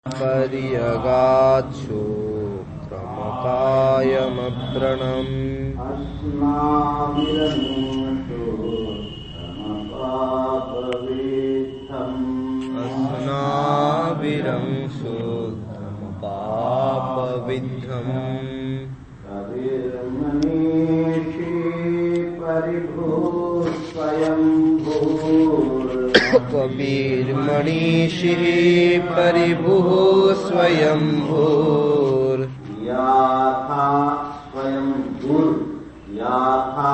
पर्यगाच्छो क्रमकायमप्रणम् अस्नाविरं शुद्धमपापविद्धम् कबीर्मणिषिः परिभुः स्वयंभूर् याथा स्वयंभूर् याथा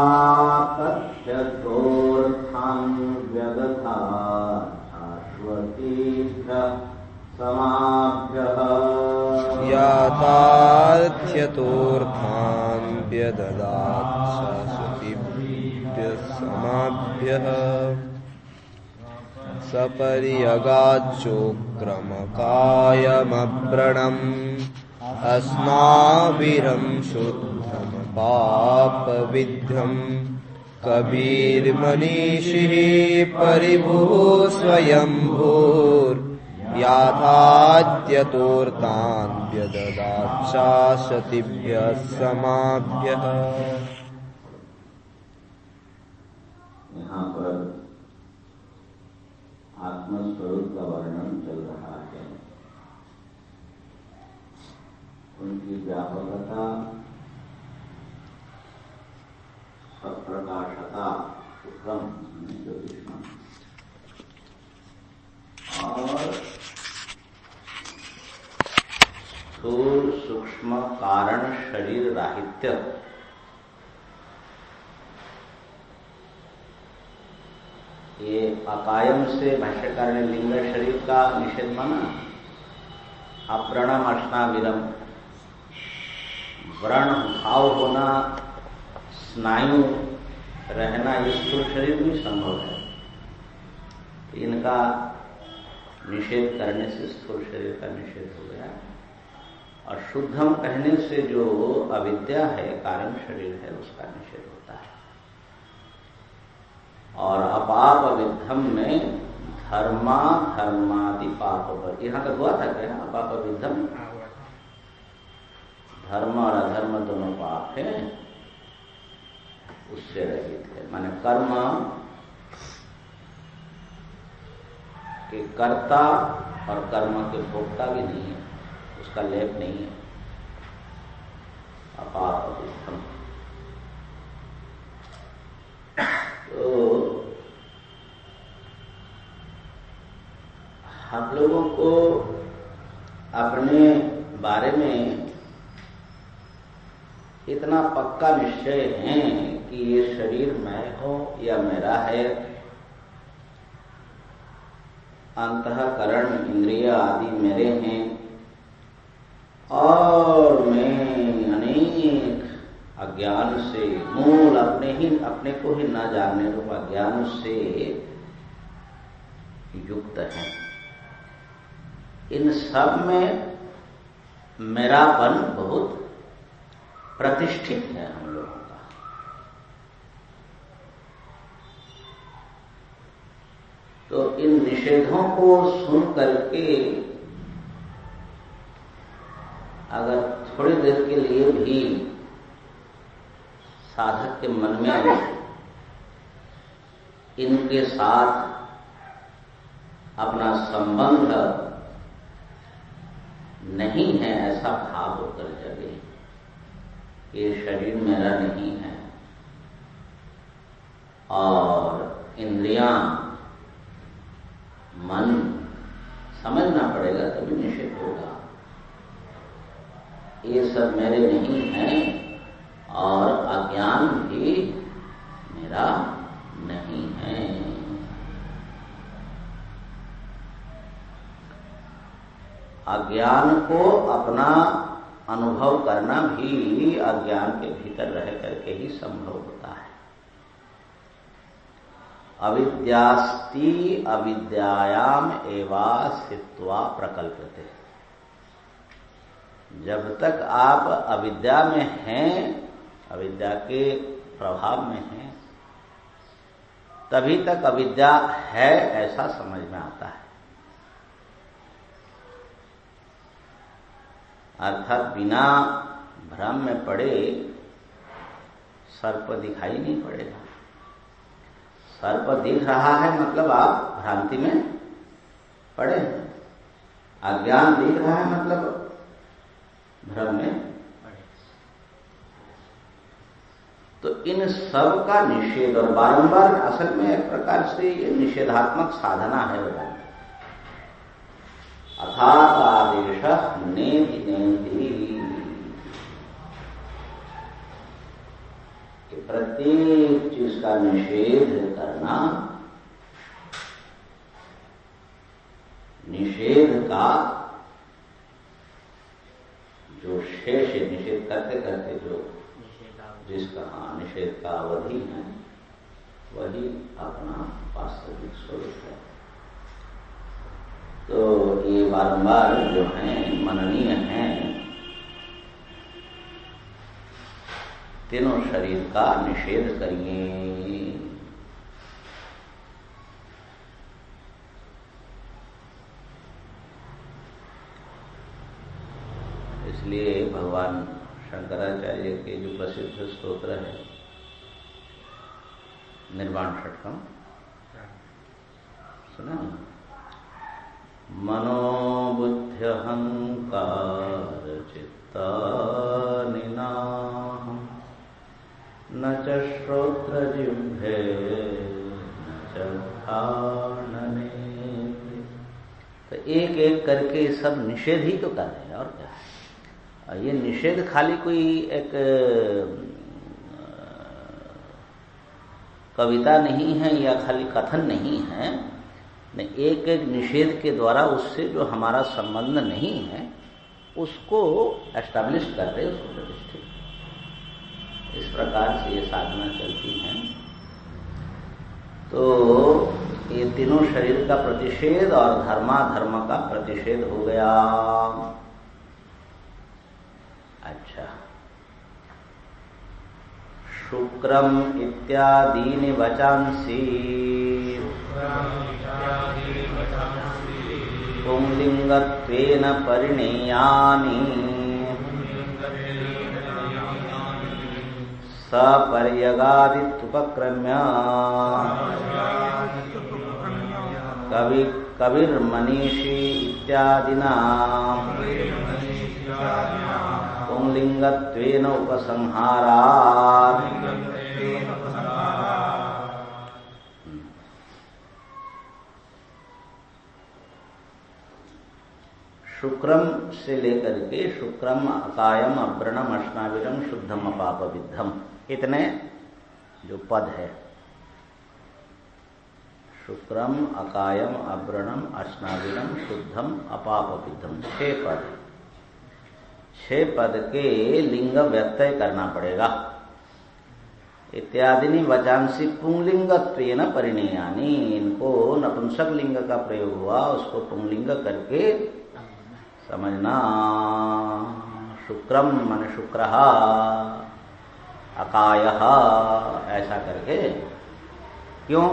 तथ्यतोर्थां व्यदधात् शाश्वतीभ्यः समाभ्यः याथार्थ्यतोर्थान् व्यददात् शाश्वतीभ्यः समाभ्यः सपर्यगाच्चोक्रमकायमप्रणम् अस्नाविरं शुद्धमपापविद्धम् कबीर्मनीषिः परिभुः स्वयंभूर् याथात्यतोर्तान् व्यददात् शाश्वतीभ्यः समाभ्यः। यहाँ पर आत्मस्वरूप का वर्णन चल रहा है। उनकी व्यापकता, सप्रकाशता, शुक्रम ज्योतिषम और स्थूल सूक्ष्म कारण शरीर राहित्य, ये अकायम से भाष्यकार ने लिंग शरीर का निषेध माना। अप्रणम अश्नाविरम, व्रण भाव होना, स्नायु रहना, ये स्थूल शरीर भी संभव है। इनका निषेध करने से स्थूल शरीर का निषेध हो गया। और शुद्धम कहने से जो अविद्या है, कारण शरीर है, उसका निषेध होता है। और अपाप विद्धम में धर्मा धर्मादि पाप पर, यहां तक हुआ था क्या? अपाप विद्धम धर्म और अधर्म दोनों पाप है, उससे रहित है। माने कर्म के कर्ता और कर्म के भोक्ता भी नहीं है, उसका लेप नहीं है। अपाप विद्धम तो हम लोगों को अपने बारे में इतना पक्का निश्चय है कि ये शरीर मैं हूं या मेरा है, अंतःकरण इंद्रिय आदि मेरे हैं, और मैं अनेक अज्ञान से, मूल अपने को ही न जानने रूप अज्ञान से युक्त है। इन सब में मेरापन बहुत प्रतिष्ठित है हम लोगों का। तो इन निषेधों को सुन करके अगर थोड़ी देर के लिए भी साधक के मन में इनके साथ अपना संबंध नहीं है ऐसा भाव होकर जगे, ये शरीर मेरा नहीं है और इंद्रियां, मन समझना पड़ेगा तभी निषेध होगा। ये सब मेरे नहीं है और अज्ञान भी मेरा नहीं है। अज्ञान को अपना अनुभव करना भी अज्ञान के भीतर रह करके ही संभव होता है। अविद्यास्ति अविद्यायाम एवा स्थित्वा प्रकल्पते। जब तक आप अविद्या में हैं, अविद्या के प्रभाव में हैं, तभी तक अविद्या है ऐसा समझ में आता है। अर्थात बिना भ्रम में पड़े सर्प दिखाई नहीं पड़ेगा। सर्प दिख रहा है मतलब आप भ्रांति में पड़े, अज्ञान दिख रहा है मतलब भ्रम में पड़े। तो इन सब का निषेध और बारंबार, असल में एक प्रकार से ये निषेधात्मक साधना है वेदांत। अर्थात आदेश नेति नेति, प्रत्येक चीज का निषेध करना, निषेध का जो शेष है, निषेध करते करते जो जिसका निषेध का अवधि है वही अपना वास्तविक स्वरूप है। तो ये बारंबार जो है मननीय हैं, तीनों शरीर का निषेध करिए। इसलिए भगवान शंकराचार्य के जो प्रसिद्ध स्तोत्र है निर्वाण षटकम, सुना? मनोबुद्धि अहंकार चित्ता निनाहम् न च श्रोत्र जिह्वे न च घ्राण नेत्रे। तो एक एक करके सब निषेध ही तो कर रहे हैं, और क्या है। ये निषेध खाली कोई एक कविता नहीं है या खाली कथन नहीं है, एक एक निषेध के द्वारा उससे जो हमारा संबंध नहीं है उसको एस्टैब्लिश कर रहे, उसको प्रतिष्ठित। इस प्रकार से ये साधना चलती है। तो ये तीनों शरीर का प्रतिषेध और धर्माधर्म का प्रतिषेध हो गया। अच्छा, शुक्रम इत्यादीनि वचांसि पुंलिंगत्वेन परिणेयानि सपर्यगादित्युपक्रम्य कविर्मनीषी इत्यादिना पुंलिंगत्वेन उपसंहारात्। शुक्रम से लेकर के शुक्रम अकायम अव्रणम अश्नाविरम शुद्धम अपाप विद्धम, इतने जो पद है, शुक्रम अकायम अव्रणम अश्नाविरम शुद्धम अपाप विद्धम, 6 पद। 6 पद के लिंग व्यत्यय करना पड़ेगा। इत्यादिनी वचांसी पुंलिंगत्वेन परिणेयानि, इनको नपुंसक लिंग का प्रयोग हुआ, उसको पुंलिंग करके समझना। शुक्रम मन शुक्रः, अकायः, ऐसा करके। क्यों?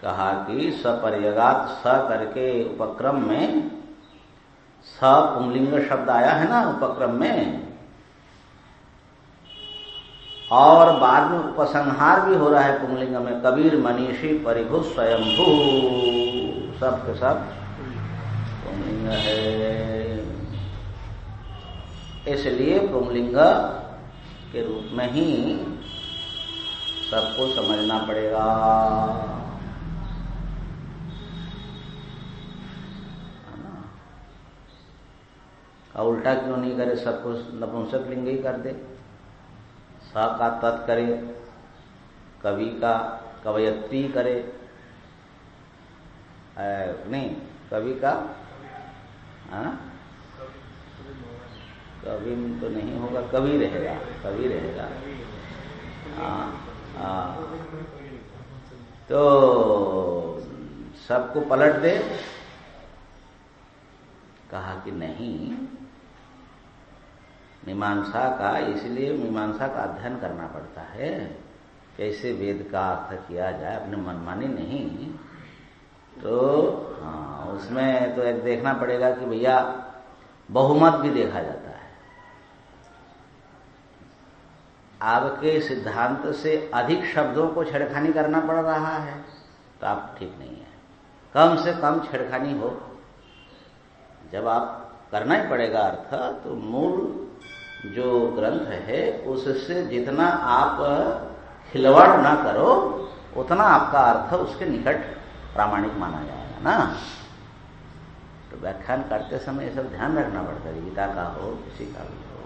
कहा कि सपर्यगात, स करके उपक्रम में स पुंलिंग शब्द आया है ना उपक्रम में, और बाद में उपसंहार भी हो रहा है पुंलिंग में। कबीर मनीषी परिभु स्वयंभू, सब के सब पुंलिंग है। इसलिए पुंलिंग के रूप में ही सबको समझना पड़ेगा। उल्टा क्यों नहीं करे, सबको नपुंसक लिंग ही कर दे। सा का तत् करे, कवि का कवयत्री करे, नहीं कवि का, कवि तो नहीं होगा, कवि रहेगा, कवि रहेगा। तो सबको पलट दे। कहा कि नहीं, मीमांसा का, इसलिए मीमांसा का अध्ययन करना पड़ता है, कैसे वेद का अर्थ किया जाए, अपने मनमानी नहीं। तो हाँ, उसमें तो एक देखना पड़ेगा कि भैया बहुमत भी देखा जाता है। आपके सिद्धांत से अधिक शब्दों को छेड़खानी करना पड़ रहा है तो आप ठीक नहीं है। कम से कम छेड़खानी हो। जब आप करना ही पड़ेगा अर्थ, तो मूल जो ग्रंथ है उससे जितना आप खिलवाड़ ना करो उतना आपका अर्थ उसके निकट प्रामाणिक माना जाएगा ना। तो व्याख्यान करते समय ये सब ध्यान रखना पड़ता है, गीता का हो किसी का भी हो।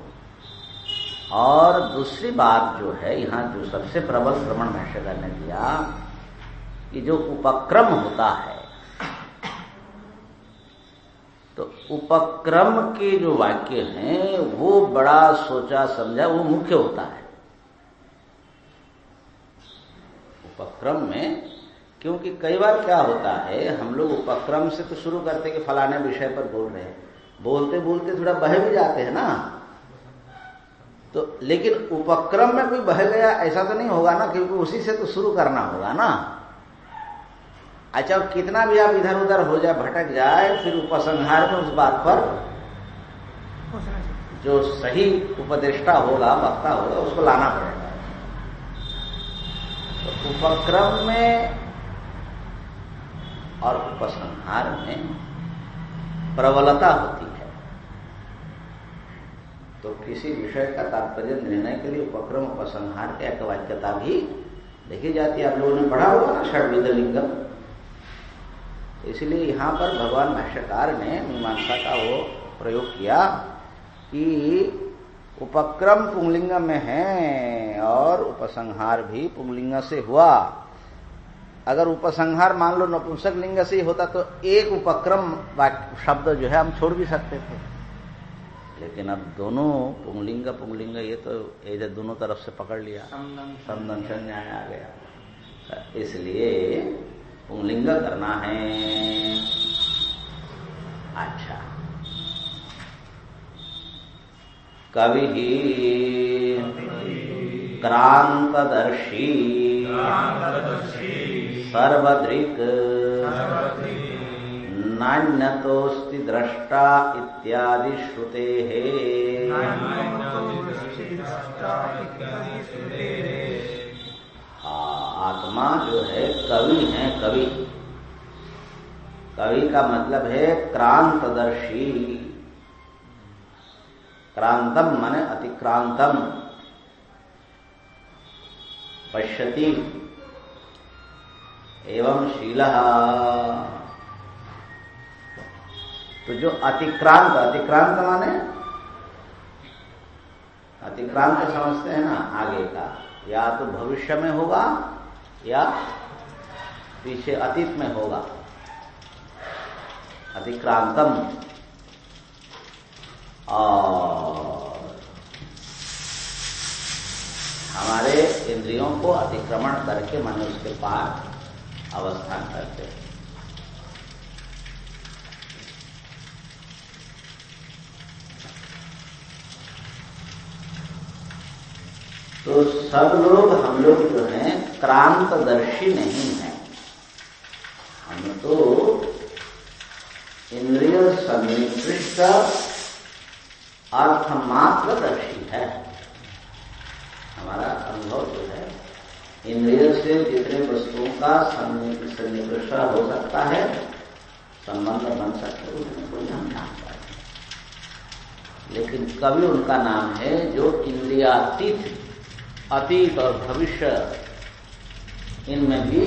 और दूसरी बात जो है, यहाँ जो सबसे प्रबल प्रमाण भाष्यकार ने दिया कि जो उपक्रम होता है, तो उपक्रम के जो वाक्य हैं वो बड़ा सोचा समझा, वो मुख्य होता है उपक्रम में। क्योंकि कई बार क्या होता है, हम लोग उपक्रम से तो शुरू करते कि फलाने विषय पर बोल रहे हैं, बोलते बोलते थोड़ा बह भी जाते हैं ना। तो लेकिन उपक्रम में कोई बह गया ऐसा तो नहीं होगा ना, क्योंकि उसी से तो शुरू करना होगा ना। अच्छा, कितना भी आप इधर उधर हो जाए, भटक जाए, फिर उपसंहार में उस बात पर जो सही उपदेष्टा होगा, वक्ता होगा, उसको लाना पड़ेगा। तो उपक्रम में और उपसंहार में प्रबलता होती है। तो किसी विषय का तात्पर्य निर्णय के लिए उपक्रम उपसंहार की एकवाक्यता भी देखी जाती है। आप लोगों ने पढ़ा होगा ना षड्विध लिंगम। इसलिए यहाँ पर भगवान भाष्यकार ने मीमांसा का वो प्रयोग किया कि उपक्रम पुंगलिंग में है और उपसंहार भी पुंगलिंग से हुआ। अगर उपसंहार मान लो नपुंसक लिंग से ही होता तो एक उपक्रम शब्द जो है हम छोड़ भी सकते थे, लेकिन अब दोनों पुंगलिंग पुंगलिंग ये तो ये दोनों तरफ से पकड़ लिया, समदंशन न्याय आ गया। इसलिए पुंगलिंग करना है। अच्छा, कवि क्रांतदर्शी सर्वदृक् नान्यतोस्ति द्रष्टा इत्यादि श्रुते है। आत्मा जो है कवि है। कवि, कवि का मतलब है क्रांतदर्शी। क्रांतम माने अतिक्रांतम, पश्यति एवं शीलः। तो जो अतिक्रांत, अतिक्रांत माने अतिक्रांत समझते हैं ना, आगे का, या तो भविष्य में होगा या पीछे अतीत में होगा। अतिक्रांतम। और हमारे इंद्रियों को अतिक्रमण करके मन उसके पार अवस्थान करते हैं। तो सब लोग, हम लोग जो हैं क्रांतदर्शी नहीं हैं। हम तो इंद्रिय सन्निकृष्ट अर्थमात्रदर्शी है। हमारा अनुभव जो है इंद्रिय से जितने वस्तुओं का सन्निकृष्ट हो सकता है, संबंध बन सकते हैं, उसमें कोई हम जानता है। लेकिन कवि उनका नाम है जो इंद्रियातीत, अतीत और भविष्य इनमें भी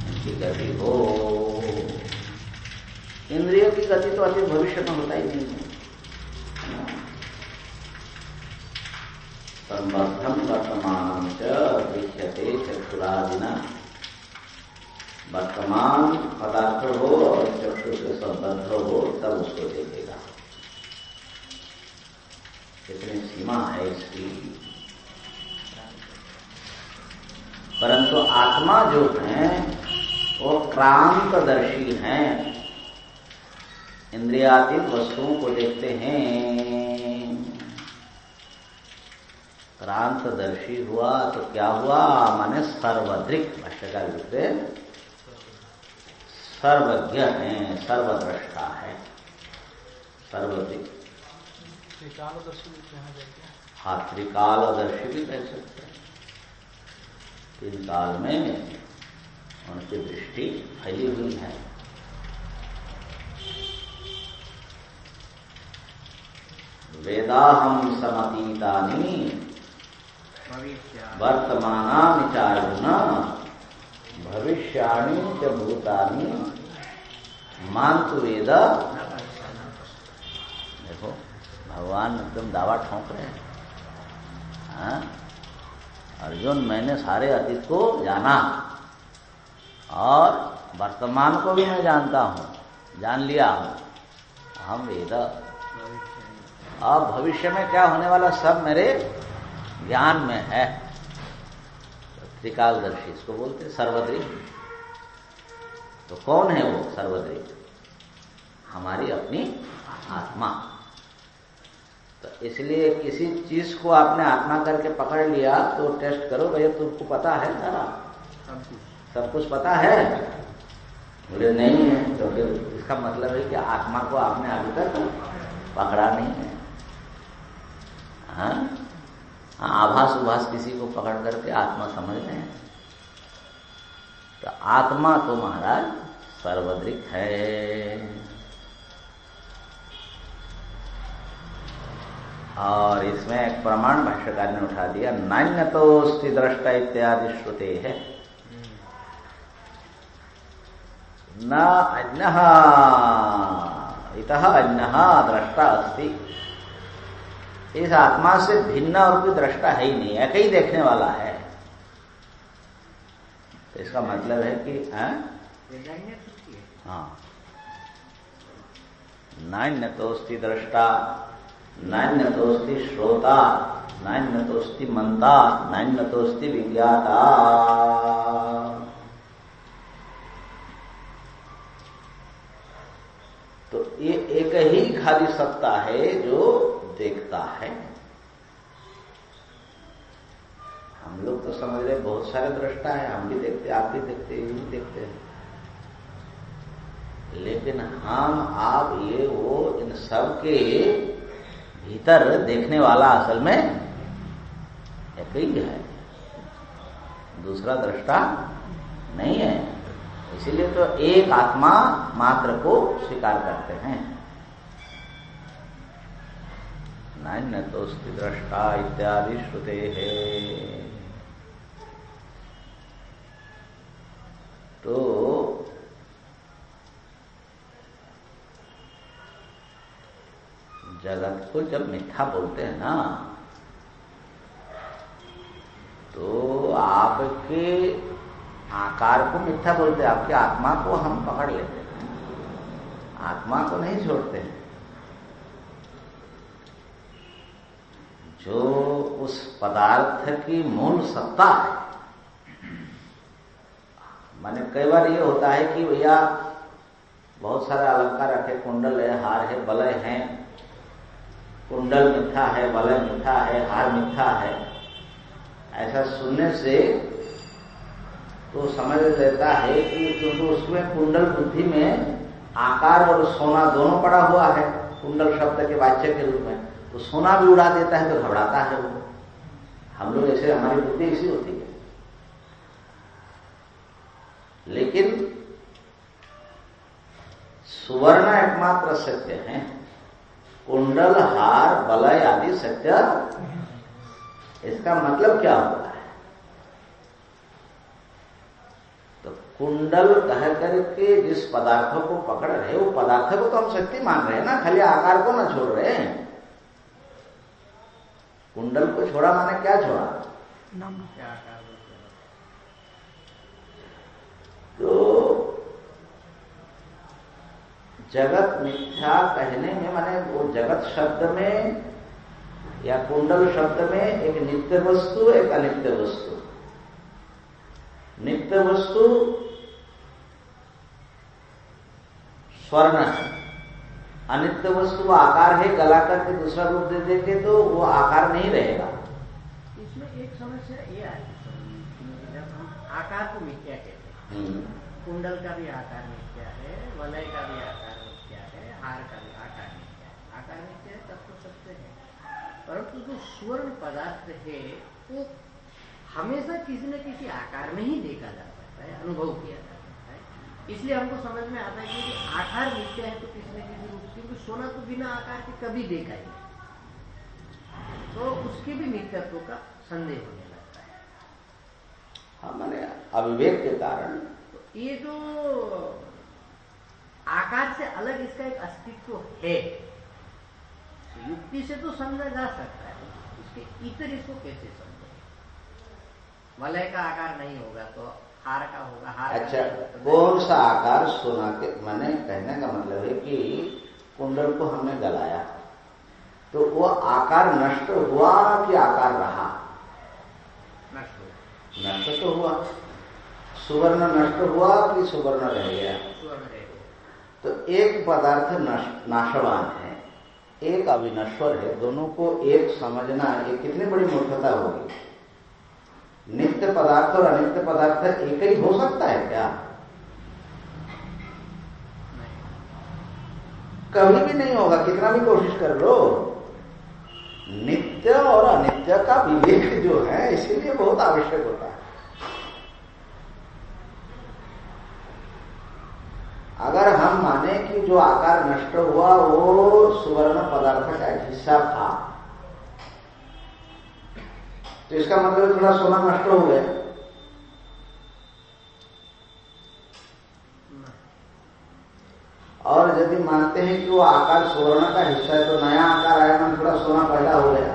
इनकी गति हो। इंद्रियों की गति तो अतीत भविष्य में होता ही नहीं है। संबद्धम वर्तमान च दृश्यते चक्षुरादिना। वर्तमान पदार्थ हो और चक्षु से संबद्ध हो तब उसको देखेगा। कितनी सीमा है इसकी। परंतु आत्मा जो है वो क्रांतदर्शी हैं, इंद्रियातीत वस्तुओं को देखते हैं। क्रांतदर्शी हुआ तो क्या हुआ, माने सर्वदृक्। भाष्यकार लिखते सर्वज्ञ है, सर्वद्रष्टा है, सर्वज्ञ। त्रिकालदर्शी भी कहा जाता है। हाँ, त्रिकालदर्शी भी कह सकते हैं। तीन काल में उनकी दृष्टि फैली हुई है। वेदाहम समतीतानि वर्तमानानि चार्जुन भविष्याणि च भूतानि मान्तु वेद। देखो भगवान एकदम दावा ठोंक रहे हैं। हाँ? अर्जुन, मैंने सारे अतीत को जाना और वर्तमान को भी मैं जानता हूँ, जान लिया हूँ। हम वेद, अब भविष्य में क्या होने वाला सब मेरे ज्ञान में है। त्रिकालदर्शी इसको बोलते, सर्वदृक्। तो कौन है वो सर्वदृक्? हमारी अपनी आत्मा। तो इसलिए किसी चीज को आपने आत्मा करके पकड़ लिया तो टेस्ट करो, भैया तुमको पता है सारा, सब कुछ पता है? बोले नहीं है। तो फिर इसका मतलब है कि आत्मा को आपने अभी तक पकड़ा नहीं है। हाँ, आभास उभास किसी को पकड़ करके आत्मा समझ रहे हैं। तो आत्मा तो महाराज सर्वदृक् है। और इसमें एक प्रमाण भाष्यकार ने उठा दिया, नान्यतोस्ति दृष्टा इत्यादि श्रुते है। न अन्यः इतः अन्यः दृष्टा अस्ति। इस आत्मा से भिन्न और कोई दृष्टा है ही नहीं, एक ही देखने वाला है। तो इसका मतलब है कि हाँ, नान्यतोस्ति दृष्टा, नान्यतोस्ति श्रोता, नान्यतोस्ति मंता, नान्यतोस्ति विज्ञाता। तो ये एक ही खाली सत्ता है जो देखता है। हम लोग तो समझ रहे बहुत सारे दृष्टा है, हम भी देखते, आप भी देखते, ये भी देखते हैं। लेकिन हम, आप, ये, वो, इन सब के भीतर देखने वाला असल में एक ही है, दूसरा दृष्टा नहीं है। इसीलिए तो एक आत्मा मात्र को स्वीकार करते हैं। नान्यतोस्ति दृष्टा इत्यादि श्रुते है। तो जगत को जब मिथ्या बोलते हैं ना, तो आपके आकार को मिथ्या बोलते हैं, आपकी आत्मा को हम पकड़ लेते हैं, आत्मा को नहीं छोड़ते हैं। जो उस पदार्थ की मूल सत्ता है, माने कई बार ये होता है कि भैया बहुत सारे अलंकार रखे, कुंडल है, हार है, वलय है, कुंडल मिथ्या है, वलय मिथ्या है, हार मिथ्या है। ऐसा सुनने से तो समझ लेता है कि क्योंकि उसमें कुंडल बुद्धि में आकार और सोना दोनों पड़ा हुआ है, कुंडल शब्द के वाच्य के रूप में, तो सोना भी उड़ा देता है तो घबराता है वो। हम लोग ऐसे, हमारी बुद्धि ऐसी होती है। लेकिन सुवर्ण एकमात्र सत्य है, कुंडल, हार, वलय आदि सत्य। इसका मतलब क्या होता है? तो कुंडल कह करके जिस पदार्थों को पकड़ रहे, वो पदार्थों को तो हम सत्य मान रहे हैं ना, खाली आकार को ना छोड़ रहे हैं। कुंडल को छोड़ा माने क्या छोड़ा? तो जगत मिथ्या कहने में माने वो जगत शब्द में या कुंडल शब्द में एक नित्य वस्तु, एक अनित्य वस्तु। नित्य वस्तु स्वर्ण है, अनित्य वस्तु आकार है, गला करके दूसरा रूप दे देंगे तो वो आकार नहीं रहेगा। इसमें एक समस्या ये आती है, जब हम आकार को मिथ्या कहते हैं कुंडल का भी आकार मिथ्या है, वलय का भी आकार मिथ्या है, हार का भी आकार मिथ्या है। आकार मिथ्या है तब तो सत्य है, परंतु जो स्वर्ण पदार्थ है वो हमेशा किसी न किसी आकार में ही देखा जा सकता है, अनुभव किया जा सकता है। इसलिए हमको समझ में आता है कि आकार मिथ्या है तो किसी न किसी रूप, क्योंकि सोना तो बिना आकार के कभी देखा ही नहीं, तो उसके भी मिथ्यात्व का संदेह होने लगता है। हाँ, माने अविवेक के कारण तो ये जो आकार से अलग इसका एक अस्तित्व है, युक्ति से तो समझा जा सकता है, उसके इतर इसको कैसे समझे? वलय का आकार नहीं होगा तो हार का होगा, हार अच्छा, का कौन सा आकार सोना के, मैंने कहने का मतलब है कि कुंडल को हमने गलाया तो वो आकार नष्ट हुआ कि आकार रहा? नष्ट तो हुआ। सुवर्ण नष्ट हुआ कि सुवर्ण रह गया? तो एक पदार्थ नाशवान है, एक अविनश्वर है, दोनों को एक समझना ये कितनी बड़ी मूर्खता होगी। नित्य पदार्थ और अनित्य पदार्थ एक ही हो सकता है क्या? कभी भी नहीं होगा, कितना भी कोशिश कर लो। नित्य और अनित्य का विवेक जो है इसीलिए बहुत आवश्यक होता है। अगर हम माने कि जो आकार नष्ट हुआ वो सुवर्ण पदार्थ का एक हिस्सा था, तो इसका मतलब थोड़ा सोना नष्ट हो गया। और यदि मानते हैं कि वो आकार सुवर्ण का हिस्सा है तो नया आकार आया मतलब थोड़ा सोना पैदा हो गया।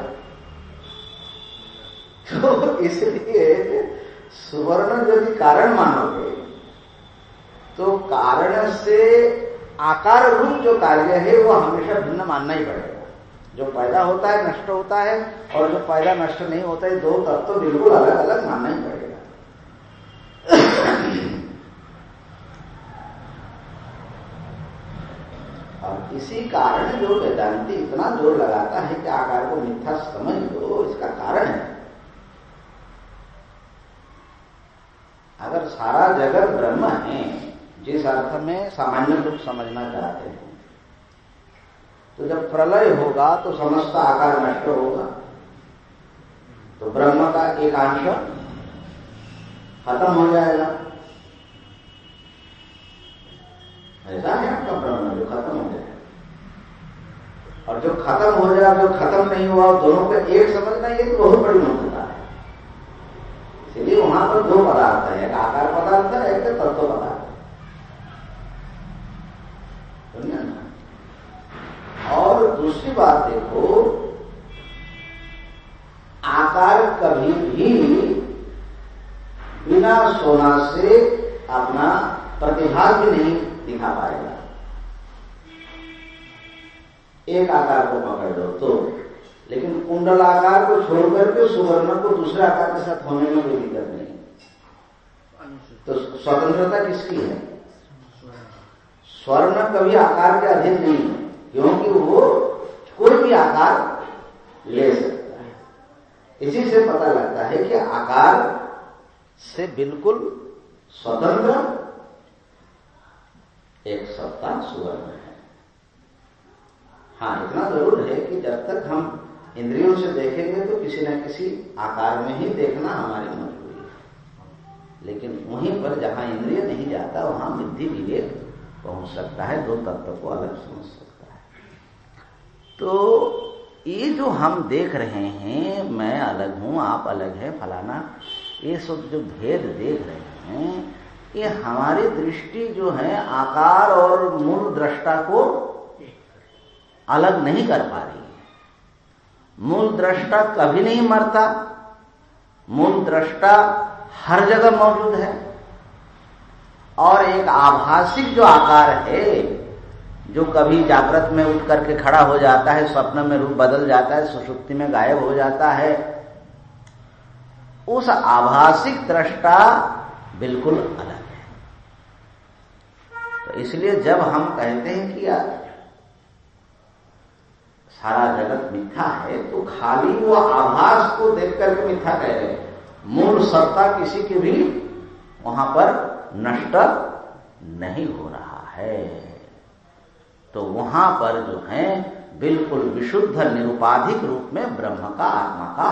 तो इसलिए सुवर्ण यदि कारण मानोगे तो कारण से आकार रूप जो कार्य है वो हमेशा भिन्न मानना ही पड़ेगा। जो पैदा होता है नष्ट होता है, और जो पैदा नष्ट नहीं होता है, दो तत्व तो बिल्कुल अलग अलग मानना ही पड़ेगा। और इसी कारण जो वेदांती इतना जोर लगाता है कि आकार को मिथ्या समझ लो, इसका कारण है अगर सारा जगत ब्रह्म है जिस अर्थ में सामान्य लोग समझना चाहते हैं, तो जब प्रलय होगा तो समस्त आकार नष्ट होगा, तो ब्रह्म का एक अंश खत्म हो जाएगा। ऐसा है आपका ब्रह्म जो खत्म हो जाएगा, और जो खत्म हो जाए जो खत्म नहीं हुआ दोनों को एक समझना ये तो बहुत बड़ी मूर्खता है। इसलिए वहां पर दो पदार्थ है, एक आकार पदार्थ है, एक तत्व पदार्थ है। और दूसरी बात देखो, आकार कभी भी बिना सोना से अपना प्रतिभाग भी नहीं दिखा पाएगा। एक आकार को पकड़ लो तो, लेकिन कुंडल आकार को छोड़ करके सुवर्ण को दूसरे आकार के साथ होने में कोई दिक्कत नहीं। तो स्वतंत्रता किसकी है? स्वर्ण कभी आकार के अधीन नहीं है, क्योंकि वो कोई भी आकार ले सकता है। इसी से पता लगता है कि आकार से बिल्कुल स्वतंत्र एक सत्ता सुवर्ण है। हाँ, इतना जरूर है कि जब तक हम इंद्रियों से देखेंगे तो किसी न किसी आकार में ही देखना हमारी मजबूरी है, लेकिन वहीं पर जहां इंद्रिय नहीं जाता वहां बुद्धि विवेक पहुंच सकता है, दो तत्व को अलग समझ सकता है। तो ये जो हम देख रहे हैं, मैं अलग हूं आप अलग है फलाना, ये सब जो भेद देख रहे हैं, ये हमारी दृष्टि जो है आकार और मूल दृष्टा को अलग नहीं कर पा रही है। मूल दृष्टा कभी नहीं मरता, मूल दृष्टा हर जगह मौजूद है, और एक आभासिक जो आकार है जो कभी जागृत में उठ करके खड़ा हो जाता है, स्वप्न में रूप बदल जाता है, सुषुप्ति में गायब हो जाता है, उस आभासिक दृष्टा बिल्कुल अलग है। तो इसलिए जब हम कहते हैं कि सारा जगत मिथ्या है, तो खाली वो आभास को देख करके मिथ्या कह रहे हैं, मूल सत्ता किसी की भी वहां पर नष्ट नहीं हो रहा है। तो वहां पर जो है बिल्कुल विशुद्ध निरुपाधिक रूप में ब्रह्म का, आत्मा का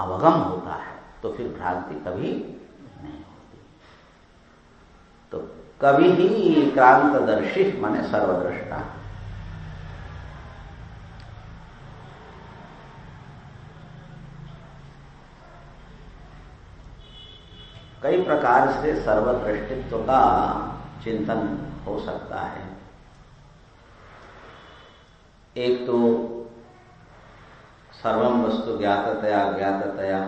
अवगम होता है, तो फिर भ्रांति कभी नहीं होती। तो कभी ही क्रांतदर्शी माने सर्वद्रष्टा। कई प्रकार से सर्वदृष्टित्व का चिंतन हो सकता है। एक तो सर्वं वस्तु ज्ञाततया ज्ञाततया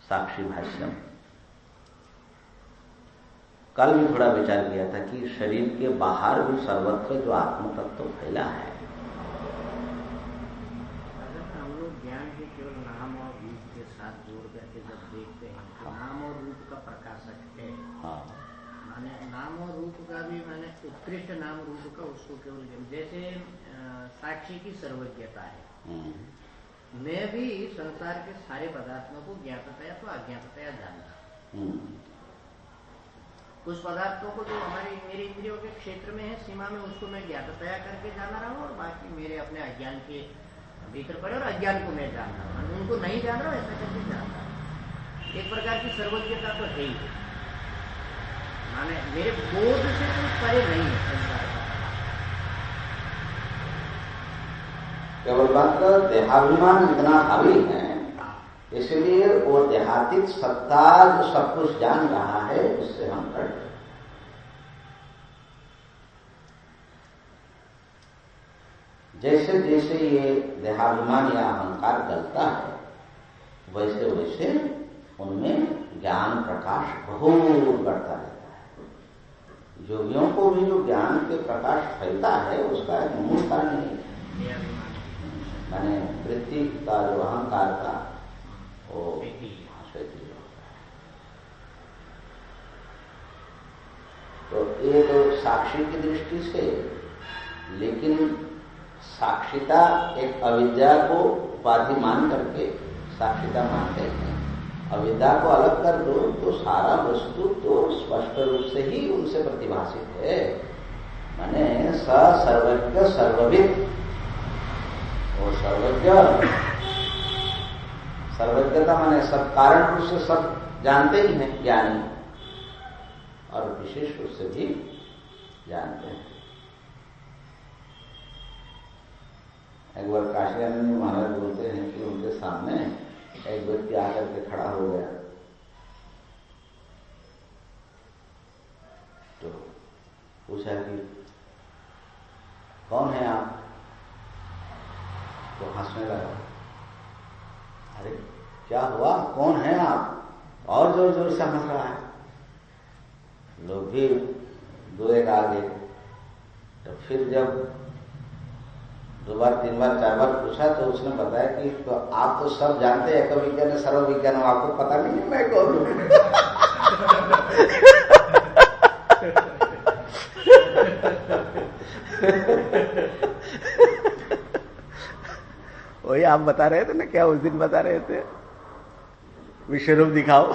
साक्षी भाष्यम। कल भी थोड़ा विचार किया था कि शरीर के बाहर भी सर्वत्र जो आत्म तत्व फैला है। हम लोग ज्ञान के केवल नाम और रूप के साथ जोड़ करके जब देखते हैं तो नाम और रूप का प्रकाशक है। हाँ, माने नाम और रूप का भी माने उत्कृष्ट नाम रूप का उसको केवल जैसे साक्षी की सर्वज्ञता है। मैं भी संसार के सारे पदार्थों को ज्ञाततया तो अज्ञाततया जानता। कुछ पदार्थों को जो हमारे मेरे इंद्रियों के क्षेत्र में है, सीमा में, उसको मैं ज्ञाततया करके जाना रहा हूँ और बाकी मेरे अपने अज्ञान के भीतर पड़े और अज्ञान को मैं जान रहा हूँ, उनको नहीं जान रहा हूँ, ऐसा करके जान रहा हूँ। एक प्रकार की सर्वज्ञता तो है ही, माने मेरे बोध से तो परे नहीं है संसार का। केवल मात्र देहाभिमान इतना हावी है, इसलिए वो देहातीत सत्ता जो सब कुछ जान रहा है उससे हम डरते हैं। जैसे जैसे ये देहाभिमान या अहंकार गलता है, वैसे वैसे उनमें ज्ञान प्रकाश बहुत बढ़ता रहता है। योगियों को भी जो ज्ञान के प्रकाश फैलता है उसका एक मूल कारण नहीं है, माने वृत्ति का जो अहंकार का वो श्वेती होता है। तो ये तो साक्षी की दृष्टि से, लेकिन साक्षिता एक अविद्या को उपाधि मान करके साक्षिता मानते हैं। अविद्या को अलग कर दो तो सारा वस्तु तो स्पष्ट रूप से ही उनसे प्रतिभाषित है। माने सर्वज्ञ सर्वविद, वो सर्वज्ञ, सर्वज्ञता माने सब कारण रूप से सब जानते ही हैं ज्ञानी, और विशेष रूप से भी जानते हैं। एक बार काशीनाथ महाराज बोलते हैं कि उनके सामने एक व्यक्ति आकर के खड़ा हो गया, तो पूछा कि कौन है आप? तो हंसने लगा। अरे क्या हुआ, कौन है आप? और जोर जोर से हंस रहा है। लोग भी दो एक आगे। तो फिर जब 2 बार 3 बार 4 बार पूछा तो उसने बताया कि तो आप तो सब जानते हैं, एक विज्ञान सर्व विज्ञान, आपको पता नहीं है मैं कौन हूं? वही आप बता रहे थे ना, क्या उस दिन बता रहे थे, विश्वरूप दिखाओ।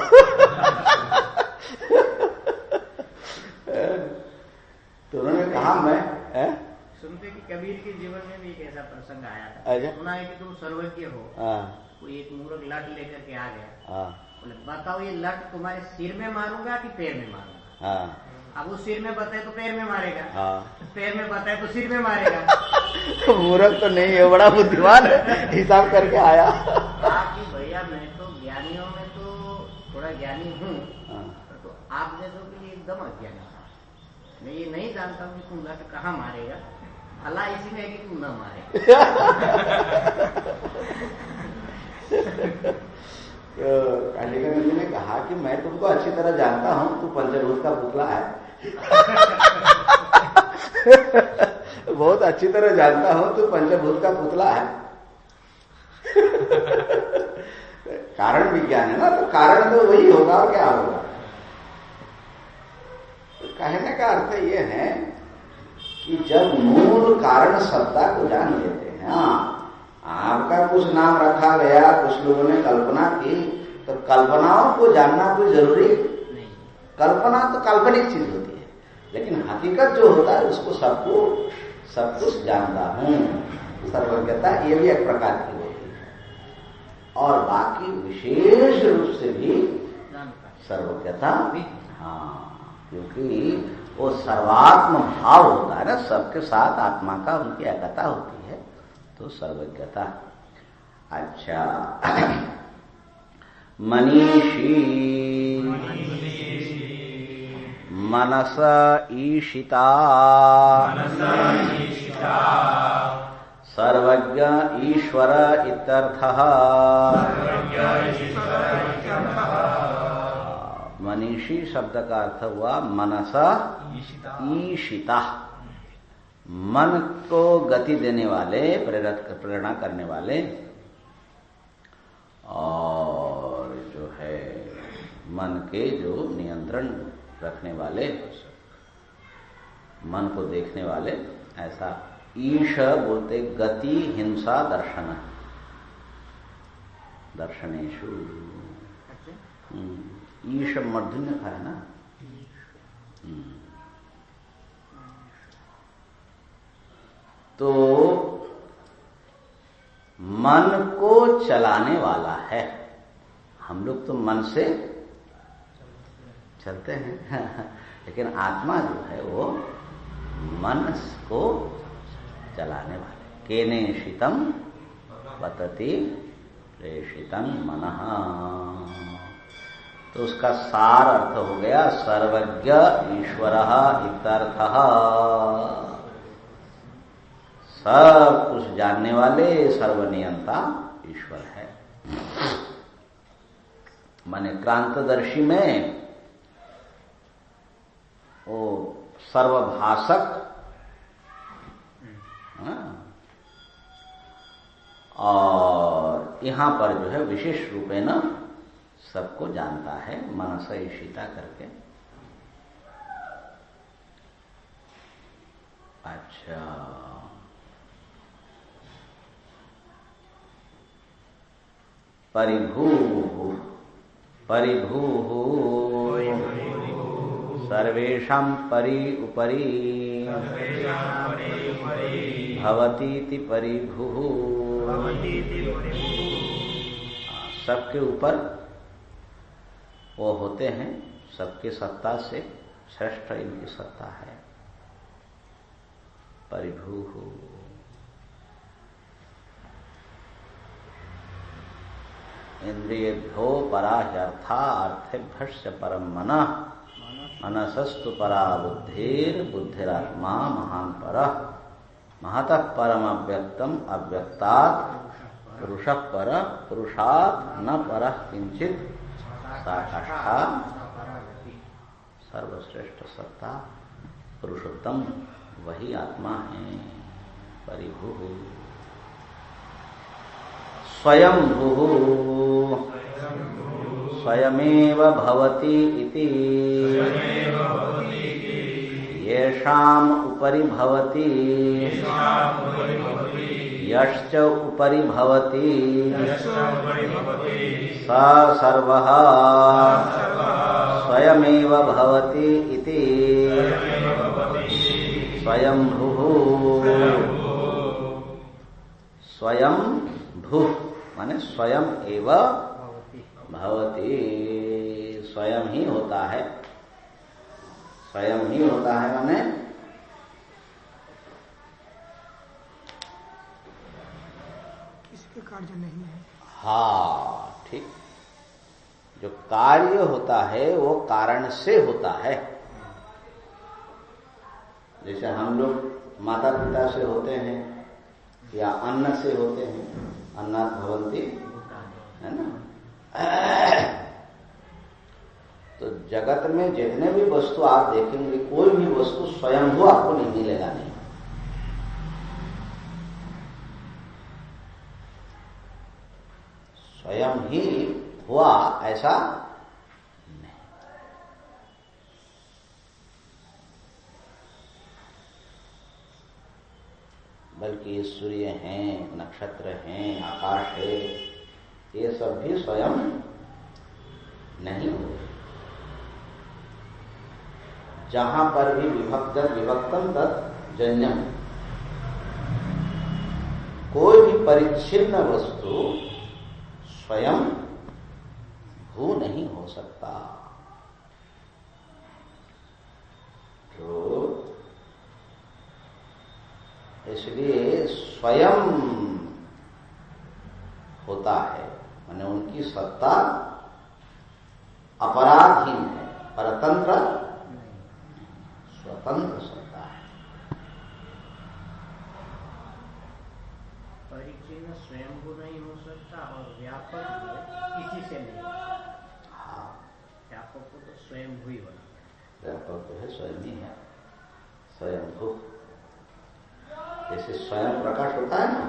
तो उन्होंने कहा मैं सुनते कि कबीर के जीवन में भी एक ऐसा प्रसंग आया था। अच्छा। सुना है कि तुम सर्वज्ञ हो। कोई एक मूर्ख लट लेकर के आ गया, बोले बताओ ये लट तुम्हारे सिर में मारूंगा कि पैर में मारूंगा? अब वो सिर में बताए तो पैर में मारेगा, पैर में बताए तो सिर में मारेगा। तो मूर्ख तो नहीं है, बड़ा बुद्धिमान है, हिसाब करके आया। कि भैया मैं तो ज्ञानियों में तो थोड़ा ज्ञानी हूँ, तो आप जैसो कि एकदम अज्ञानी। मैं ये नहीं जानता हूँ कि तुम लट कहाँ मारेगा, भला इसी में है कि तुम न मारे। कालिका नंदी ने कहा कि मैं तुमको अच्छी तरह जानता हूं, तू पंचभूत का पुतला है। बहुत अच्छी तरह जानता हूं, तू पंचभूत का पुतला है। कारण विज्ञान है ना, तो कारण तो वही होगा और क्या होगा। तो कहने का अर्थ ये है कि जब मूल कारण सत्ता को जान लेते हैं, आपका कुछ नाम रखा गया, कुछ लोगों ने कल्पना की, तो कल्पनाओं को जानना कोई जरूरी नहीं। कल्पना तो काल्पनिक चीज होती है, लेकिन हकीकत जो होता है उसको सब कुछ जानता हूं। सर्वज्ञता ये भी एक प्रकार की होती है, और बाकी विशेष रूप से भी सर्वज्ञता भी, हाँ, क्योंकि वो सर्वात्म भाव होता है ना, सबके साथ आत्मा का उनकी एकता होती है, तो सर्वज्ञता। अच्छा, मनीषी मनस ईशिता सर्वज्ञ ईश्वर इत्यर्थः। मनीषी शब्द का अर्थ हुआ मनस ईशिता, मन को गति देने वाले, प्रेरणा करने वाले, और जो है मन के जो नियंत्रण रखने वाले, मन को देखने वाले, ऐसा ईश बोलते गति हिंसा दर्शन, दर्शनेशु। ईश मूर्धन्य का है ना। तो मन को चलाने वाला है। हम लोग तो मन से चलते हैं लेकिन आत्मा जो है वो मन को चलाने वाले। केनेषितं वतति प्रेषितं मनः। तो उसका सार अर्थ हो गया सर्वज्ञ ईश्वरः इत्यर्थः। सब कुछ जानने वाले सर्वनियंता ईश्वर है। माने क्रांतदर्शी में वो सर्वभाषक, और यहां पर जो है विशेष रूपेण सबको जानता है, मनस ईशिता करके। अच्छा, परिभूः सर्वेषां परि उपरि भवतीति परिभूः। सबके ऊपर वो होते हैं, सबके सत्ता से श्रेष्ठ इनकी सत्ता है। परिभूः इंद्रियेभ्यो परा ह्यर्था अर्थेभ्यश्च परम मनः मनसस्तु परा बुद्धिरात्मा महान परः महतः परम अव्यक्तम अव्यक्तात् पुरुषः परः पुरुषात् न परः किंचित् साकाष्ठा। सर्वश्रेष्ठ सत्ता पुरुषोत्तम वही आत्मा है। परिभूः स्वयंभूः स्वयमेव भवति इति येषाम् उपरि भवति यश्च उपरि भवति स सर्वः स्वयमेव भवति इति स्वयंभूः। स्वयंभूः माने स्वयं एव भवति, स्वयं ही होता है। स्वयं ही होता है माने किसी का कार्य नहीं है। हाँ, ठीक। जो कार्य होता है वो कारण से होता है। जैसे हम लोग माता पिता से होते हैं या अन्न से होते हैं, अन्नात् भवन्ति, है ना। तो जगत में जितने भी वस्तु आप देखेंगे, कोई भी वस्तु स्वयंभू आपको नहीं मिलेगा, नहीं। स्वयं ही हुआ ऐसा नहीं। बल्कि ये सूर्य हैं, नक्षत्र हैं, आकाश है, ये सब भी स्वयं नहीं हुए। जहां पर भी विभक्तम तत् जन्यम, कोई भी परिच्छिन्न वस्तु स्वयं भू नहीं हो सकता। तो इसलिए स्वयं होता है, माने उनकी सत्ता अपराधीन है, परतंत्र स्वतंत्र सत्ता है। परिचिन्न स्वयंभू नहीं हो सकता और व्यापक किसी से नहीं। हाँ, व्यापक को तो स्वयंभू ही होना। व्यापक तो है, स्वयं ही है, स्वयंभू। जैसे स्वयं प्रकाश होता है ना,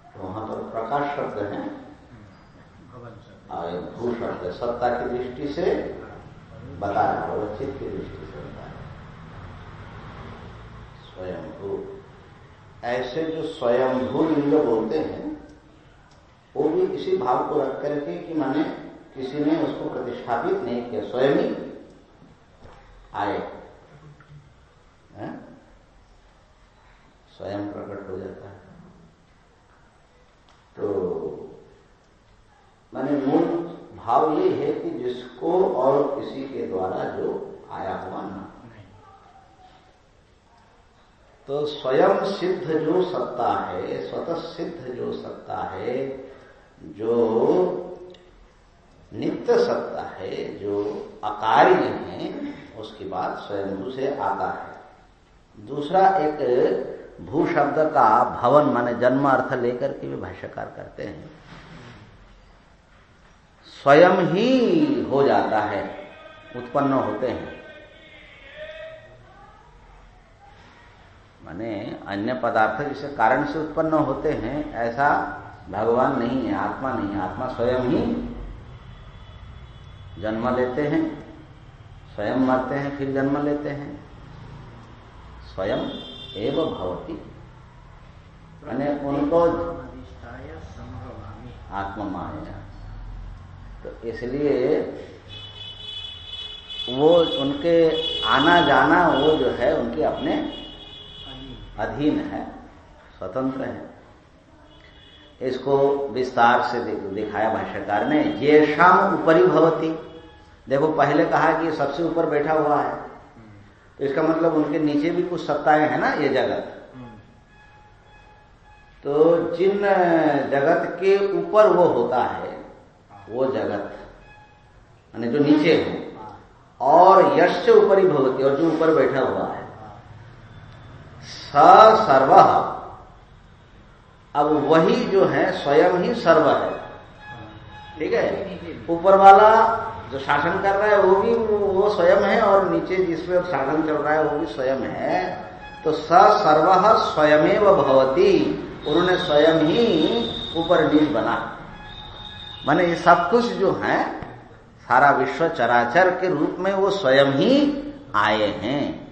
तो वहां पर प्रकाश शब्द है और भू शब्द सत्ता की दृष्टि से बता रहा है, और चित्त की दृष्टि से बता रहा है। स्वयंभू, ऐसे जो स्वयंभू लिंग बोलते हैं वो भी इसी भाव को रख करके कि माने किसी ने उसको प्रतिष्ठापित नहीं किया, स्वयं ही आए, स्वयं प्रकट हो जाता है। तो माने मूल भाव ये है कि जिसको और किसी के द्वारा जो आया हुआ ना, तो स्वयं सिद्ध जो सत्ता है, स्वतः सिद्ध जो सत्ता है, जो नित्य सत्ता है, जो अकार्य है, उसकी बात स्वयंभू से आता है। दूसरा एक भू शब्द का भवन माने जन्म अर्थ लेकर के भी भाष्यकार करते हैं, स्वयं ही हो जाता है, उत्पन्न होते हैं। माने अन्य पदार्थ जिसे कारण से उत्पन्न होते हैं, ऐसा भगवान नहीं है, आत्मा नहीं है। आत्मा स्वयं ही जन्म लेते हैं, स्वयं मरते हैं, फिर जन्म लेते हैं, स्वयं एवं भवति। माने उनको आत्मा माया, तो इसलिए वो उनके आना जाना वो जो है उनके अपने अधीन है, स्वतंत्र है। इसको विस्तार से दिखाया भाष्यकार ने, ये शाम उपरि भवति। देखो पहले कहा कि सबसे ऊपर बैठा हुआ है, तो इसका मतलब उनके नीचे भी कुछ सत्ताएं हैं ना, ये जगत। तो जिन जगत के ऊपर वो होता है, वो जगत यानी जो नीचे है, और यश्च उपरि भवति, और जो ऊपर बैठा हुआ है, स सर्वः। अब वही जो है स्वयं ही सर्व है, ठीक है। ऊपर वाला जो शासन कर रहा है वो स्वयं है, और नीचे जिसमें शासन चल रहा है वो भी स्वयं है। तो स सर्वः स्वयमेव भवति, उन्होंने स्वयं ही ऊपर नीच बना। माने ये सब कुछ जो है सारा विश्व चराचर के रूप में वो स्वयं ही आए हैं,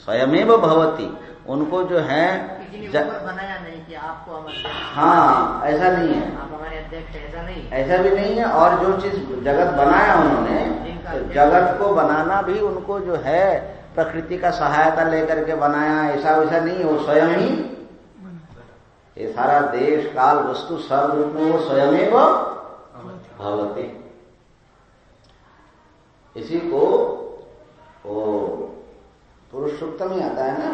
स्वयमेव भवति। उनको जो है बनाया नहीं कि आपको हम अध्यक्ष, हाँ ऐसा नहीं है, आप हमारे अध्यक्ष, ऐसा नहीं, ऐसा भी नहीं है। और जो चीज जगत बनाया उन्होंने, तो जगत को बनाना भी उनको जो है प्रकृति का सहायता लेकर के बनाया, ऐसा वैसा नहीं है, वो स्वयं ही ये सारा देश काल वस्तु सब रूप में वो स्वयमेव भवति। इसी को वो पुरुष सूक्त में आता है ना,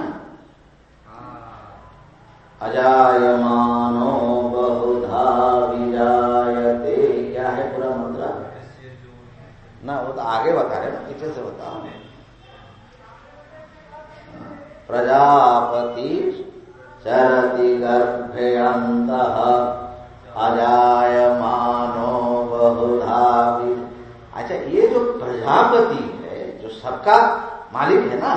अजायमानो बहुधा विजायते, क्या है पूरा मंत्र ना, वो तो आगे बता रहे ना, पीछे से बताओ। प्रजापति चरति गर्भे अंतः अजायमानो बहुधा। अच्छा, ये जो प्रजापति है, जो सबका मालिक है ना,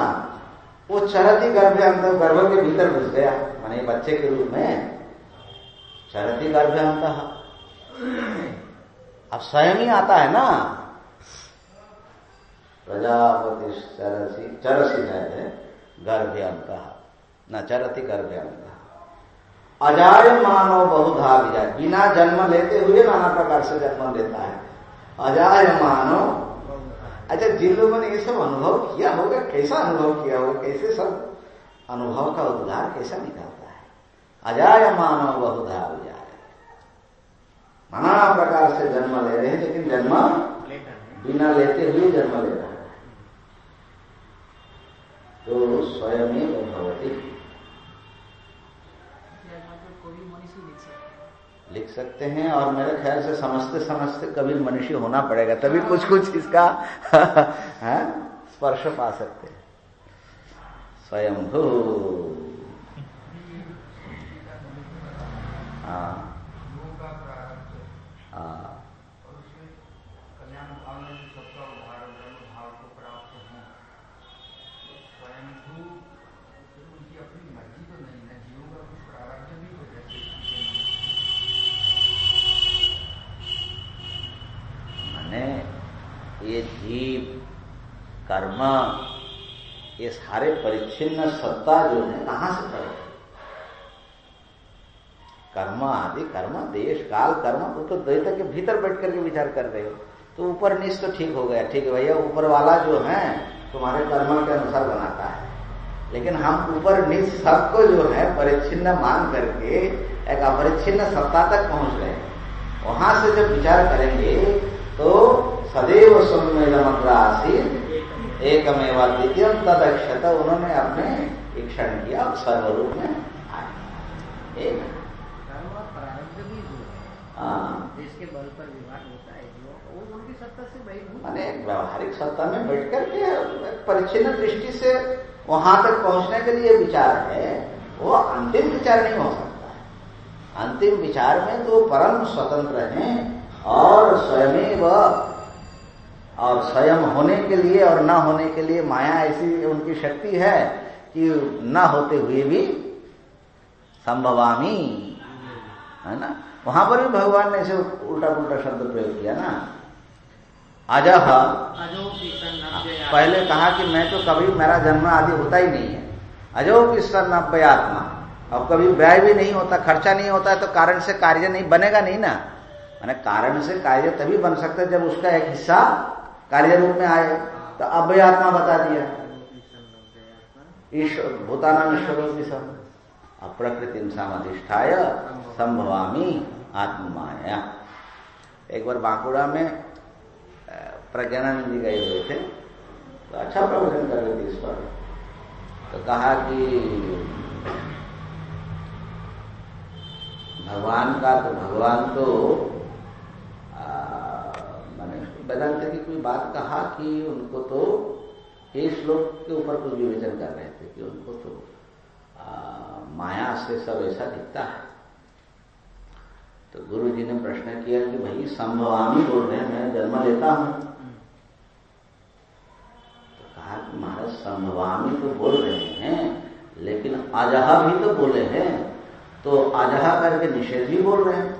वो चरति गर्भे अंतः, गर्भ के भीतर घुस गया, माने बच्चे के रूप में चरति गर्भे अंतः। अब स्वयं ही आता है ना, प्रजापति चरसी, चरसी है गर्भे अंतः, न चरति गर्भे अंतः। अजाय मानव बहुधा विजाय, बिना जन्म लेते हुए नाना प्रकार से जन्म लेता है। अजाय मानव अच्छा, जिन लोगों ने ये सब अनुभव किया होगा, कैसा अनुभव किया होगा, कैसे सब अनुभव का उद्गार कैसा निकलता है। अजाय मानव बहुधा विजाय, नाना प्रकार से जन्म ले रहे हैं, लेकिन जन्म बिना लेते हुए जन्म ले रहा है। तो स्वयं ही भगवती लिख सकते हैं, और मेरे ख्याल से समझते समझते कभी मनुष्य होना पड़ेगा, तभी कुछ कुछ इसका स्पर्श पा सकते हैं। स्वयंभू, ये जीव कर्म ये सारे परिच्छिन्न सत्ता जो है कहां से करे? कर्म आदि, कर्म देश काल कर्म, तो द्वैत के भीतर बैठ करके विचार कर रहे हो, तो ऊपर नीच तो ठीक हो गया, ठीक है भैया, ऊपर वाला जो है तुम्हारे कर्म के अनुसार बनाता है, लेकिन हम ऊपर नीच सबको जो है परिच्छिन्न मान करके एक अपरिच्छिन्न सत्ता तक पहुंच रहे हैं। वहां से जब विचार करेंगे तो सदैव सौम्यमग्र आसीत् एकमेव द्वितीयम तदक्षत, उन्होंने अपने ईक्षण किया, सर्वरूप में आए। एक जिसके बल पर विवाद होता है जो वो उनकी सत्ता से बहिर्भूत, माने व्यवहारिक सत्ता में बैठ करके परिच्छिन्न दृष्टि से वहां तक पहुंचने के लिए विचार है, वो अंतिम विचार नहीं हो सकता है। अंतिम विचार में तो परम स्वतंत्र हैं और स्वयं और स्वयं होने के लिए और न होने के लिए माया ऐसी उनकी शक्ति है कि न होते हुए भी संभवामी, है ना। वहां पर भी भगवान ने ऐसे उल्टा पुल्टा शब्द प्रयोग किया ना। अजह, पहले कहा कि मैं तो कभी मेरा जन्म आदि होता ही नहीं है। अजो की सन्नव्य आत्मा, अब कभी व्यय भी नहीं होता, खर्चा नहीं होता है, तो कारण से कार्य नहीं बनेगा नहीं ना। माने कारण से कार्य तभी बन सकता है जब उसका एक हिस्सा कार्य रूप में आए। तो अव्यय आत्मा बता दिया, ईश्वर भूतानाम ईश्वरों की सब अप्रकृतिम समधिष्ठाय संभवामी आत्ममाया। एक बार बांकुड़ा में प्रज्ञानंद जी गए हुए थे, तो अच्छा प्रवचन कर रहे थे इस पर। तो कहा कि भगवान तो माने वेदांत की कोई बात कहा कि उनको तो ये श्लोक के ऊपर कुछ विवेचन कर रहे थे कि उनको तो माया से सब ऐसा दिखता है। तो गुरु जी ने प्रश्न किया कि भाई संभवामी बोल रहे हैं, मैं जन्म लेता हूं। तो कहा कि महाराज संभवामी तो बोल रहे हैं, लेकिन अजहा भी तो बोले हैं, तो अजहा करके निषेध भी बोल रहे हैं।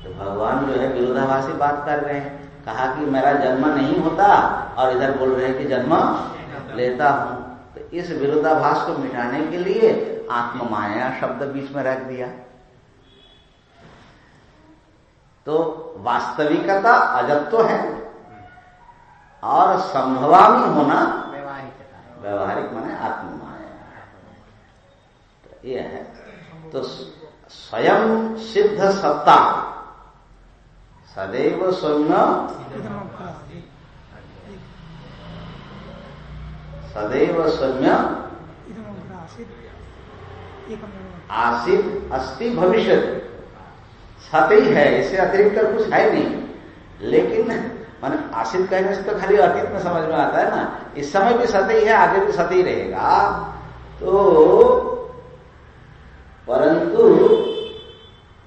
तो भगवान जो है विरोधाभासी बात कर रहे हैं। कहा कि मेरा जन्म नहीं होता और इधर बोल रहे हैं कि जन्म लेता हूं। तो इस विरोधाभास को मिटाने के लिए आत्म माया शब्द बीच में रख दिया। तो वास्तविकता अजत्व है और संभवामी होना व्यवहारिक माने आत्म माया। तो यह है। तो स्वयं सिद्ध सत्ता सदैव सौम्य सदैव सौम्य आसित अस्ति भविष्य, सत ही है, इससे अतिरिक्त कुछ है नहीं। लेकिन माने आसित कहने से तो खाली अतीत में समझ में आता है ना, इस समय भी सत ही है, आगे भी सत ही रहेगा। तो परंतु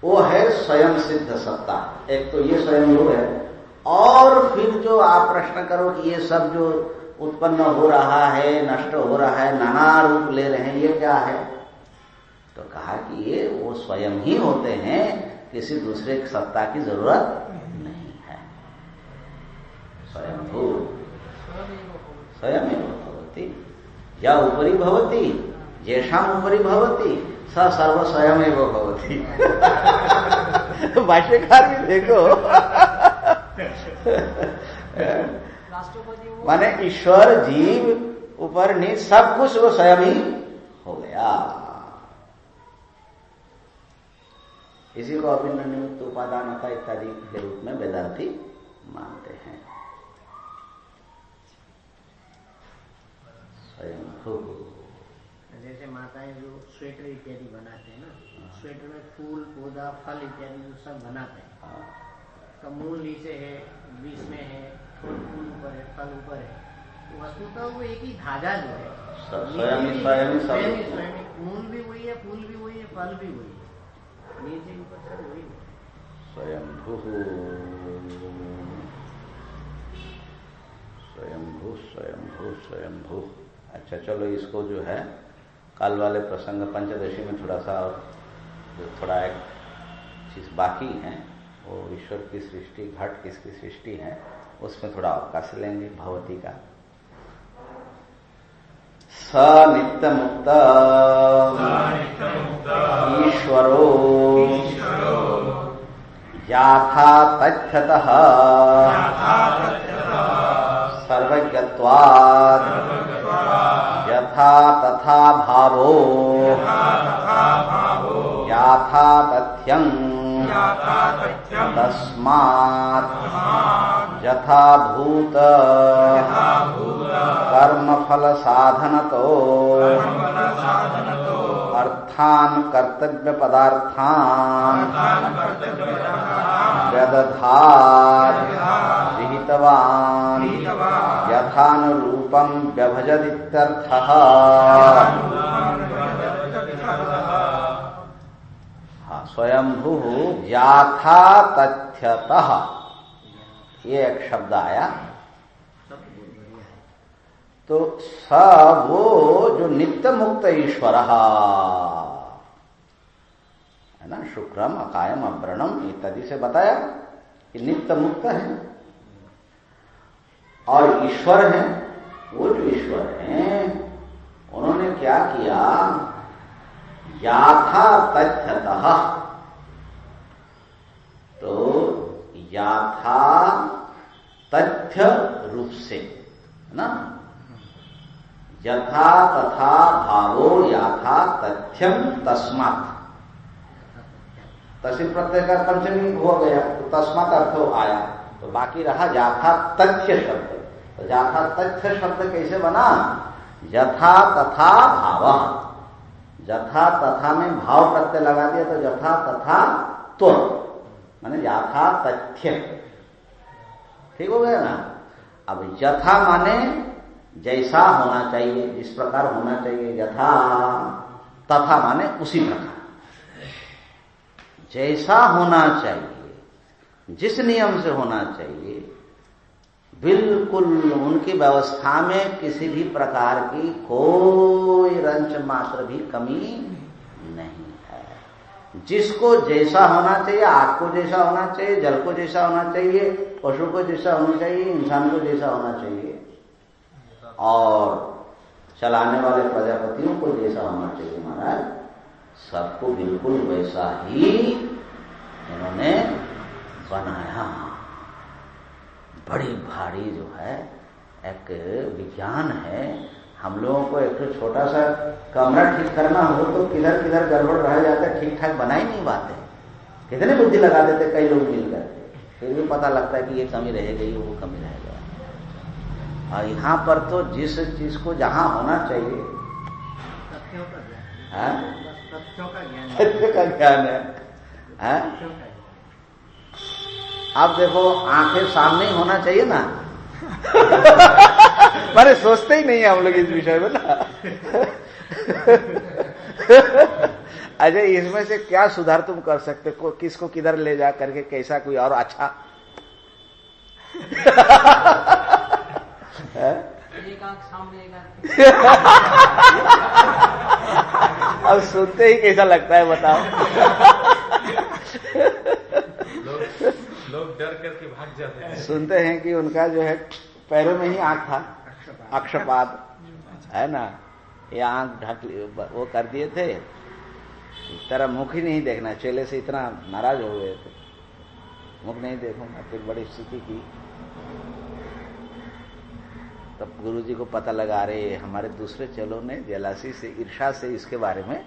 वो है स्वयं सिद्ध सत्ता। एक तो ये स्वयं वो है, और फिर जो आप प्रश्न करो कि ये सब जो उत्पन्न हो रहा है, नष्ट हो रहा है, नाना रूप ले रहे हैं, ये क्या है? तो कहा कि ये वो स्वयं ही होते हैं, किसी दूसरे की सत्ता की जरूरत नहीं है। स्वयं हो, स्वयं भवति, या उपरि भवति, येषाम उपरि भवति स सर्व स्वयं भवति। भाष्यकार भी देखो माने ईश्वर जीव ऊपर नीचे सब कुछ वो स्वयं ही हो गया। इसी को अभिन्न निमित्त उपादानता इत्यादि के रूप में वेदांती मानते हैं। स्वयं जैसे माताएं जो स्वेटर इत्यादि बनाते हैं ना, स्वेटर में फूल पौधा फल इत्यादि जो सब बनाते हैं, तो मूल नीचे है, बीच में है, फूल ऊपर है, फल ऊपर है, तो वस्तुतः वो एक ही धागा जो है, स्वयं मूल भी वही है, फूल भी वही है, फल भी वही है, नीचे ऊपर सब वही है। स्वयंभू स्वयंभू स्वयंभू स्वयंभू। अच्छा चलो, इसको जो है कल वाले प्रसंग पंचदशी में थोड़ा सा और जो थोड़ा एक चीज बाकी है, वो ईश्वर की सृष्टि, घट किसकी सृष्टि है, उसमें थोड़ा अवकाश लेंगे। भगवती का स नित्य मुक्त ईश्वरो याथा तथ्यतः सर्वज्ञत्वात् यथा तथा भावो याथा तथ्यं तस्मात् यथा भूत कर्मफल साधनतो अर्थान कर्तव्य पदार्थान व्यदधात् विहितवान् यथानुरूपं व्यभजदित्यर्थः। स्वयंभू याथा तथ्यतः, ये एक शब्द आया। तो स वो जो नित्य मुक्त ईश्वर है ना, शुक्रम अकायम अव्रणम इत्यादि से बताया कि नित्य मुक्त है और ईश्वर है। वो जो ईश्वर हैं उन्होंने क्या किया, याथा तथ्यतः, तो याथा तथ्य रूप से ना, यथा तथा भावो याथा तथ्यम तस्मात्, तस्य प्रत्यय का पंचमी हो गया तो तस्मात् अर्थ आया, तो बाकी रहा याथा तथ्य शब्द। तो याथा तथ्य शब्द कैसे बना, यथा तथा भाव, यथा तथा में भाव प्रत्यय लगा दिया तो यथा तथा तो माने यथा तथ्य, ठीक हो गया ना। अब यथा माने जैसा होना चाहिए, इस प्रकार होना चाहिए, यथा, तथा माने उसी प्रकार, जैसा होना चाहिए, जिस नियम से होना चाहिए, बिल्कुल उनकी व्यवस्था में किसी भी प्रकार की कोई रंच मात्र भी कमी नहीं है। जिसको जैसा होना चाहिए, आग को जैसा होना चाहिए, जल को जैसा होना चाहिए, पशु को जैसा होना चाहिए, इंसान को जैसा होना चाहिए, और चलाने वाले प्रजापतियों को जैसा होना चाहिए महाराज, सबको बिल्कुल वैसा ही इन्होंने बनाया। बड़ी भारी जो है एक विज्ञान है। हम लोगों को एक तो छोटा सा कमरा ठीक करना हो तो किधर किधर गड़बड़ रह जाता है, ठीक ठाक बना ही नहीं पाते, कितने बुद्धि लगा देते कई लोग मिलकर, फिर भी पता लगता है कि ये कमी रह गई, वो कमी रह गया। और यहाँ पर तो जिस चीज को जहां होना चाहिए, तथ्य का ज्ञान है। आप देखो, आंखें सामने ही होना चाहिए ना माने सोचते ही नहीं है हम लोग इस विषय में ना अच्छा, इसमें से क्या सुधार तुम कर सकते, किसको किधर ले जा करके कैसा कोई और अच्छा एक आंख सामने एक आंख अब सुनते ही कैसा लगता है बताओ लोग डर करके भाग जाते हैं। सुनते हैं कि उनका जो है पैरों में ही आंख था, अक्षपाद है ना, ये आंख ढक वो कर दिए थे, तेरा मुख ही नहीं देखना, चेले से इतना नाराज हो गए थे। मुख नहीं देखूंगा, फिर बड़ी स्थिति की। तब गुरुजी को पता लगा, अरे हमारे दूसरे चेलों ने जेलासी से, ईर्ष्या से इसके बारे में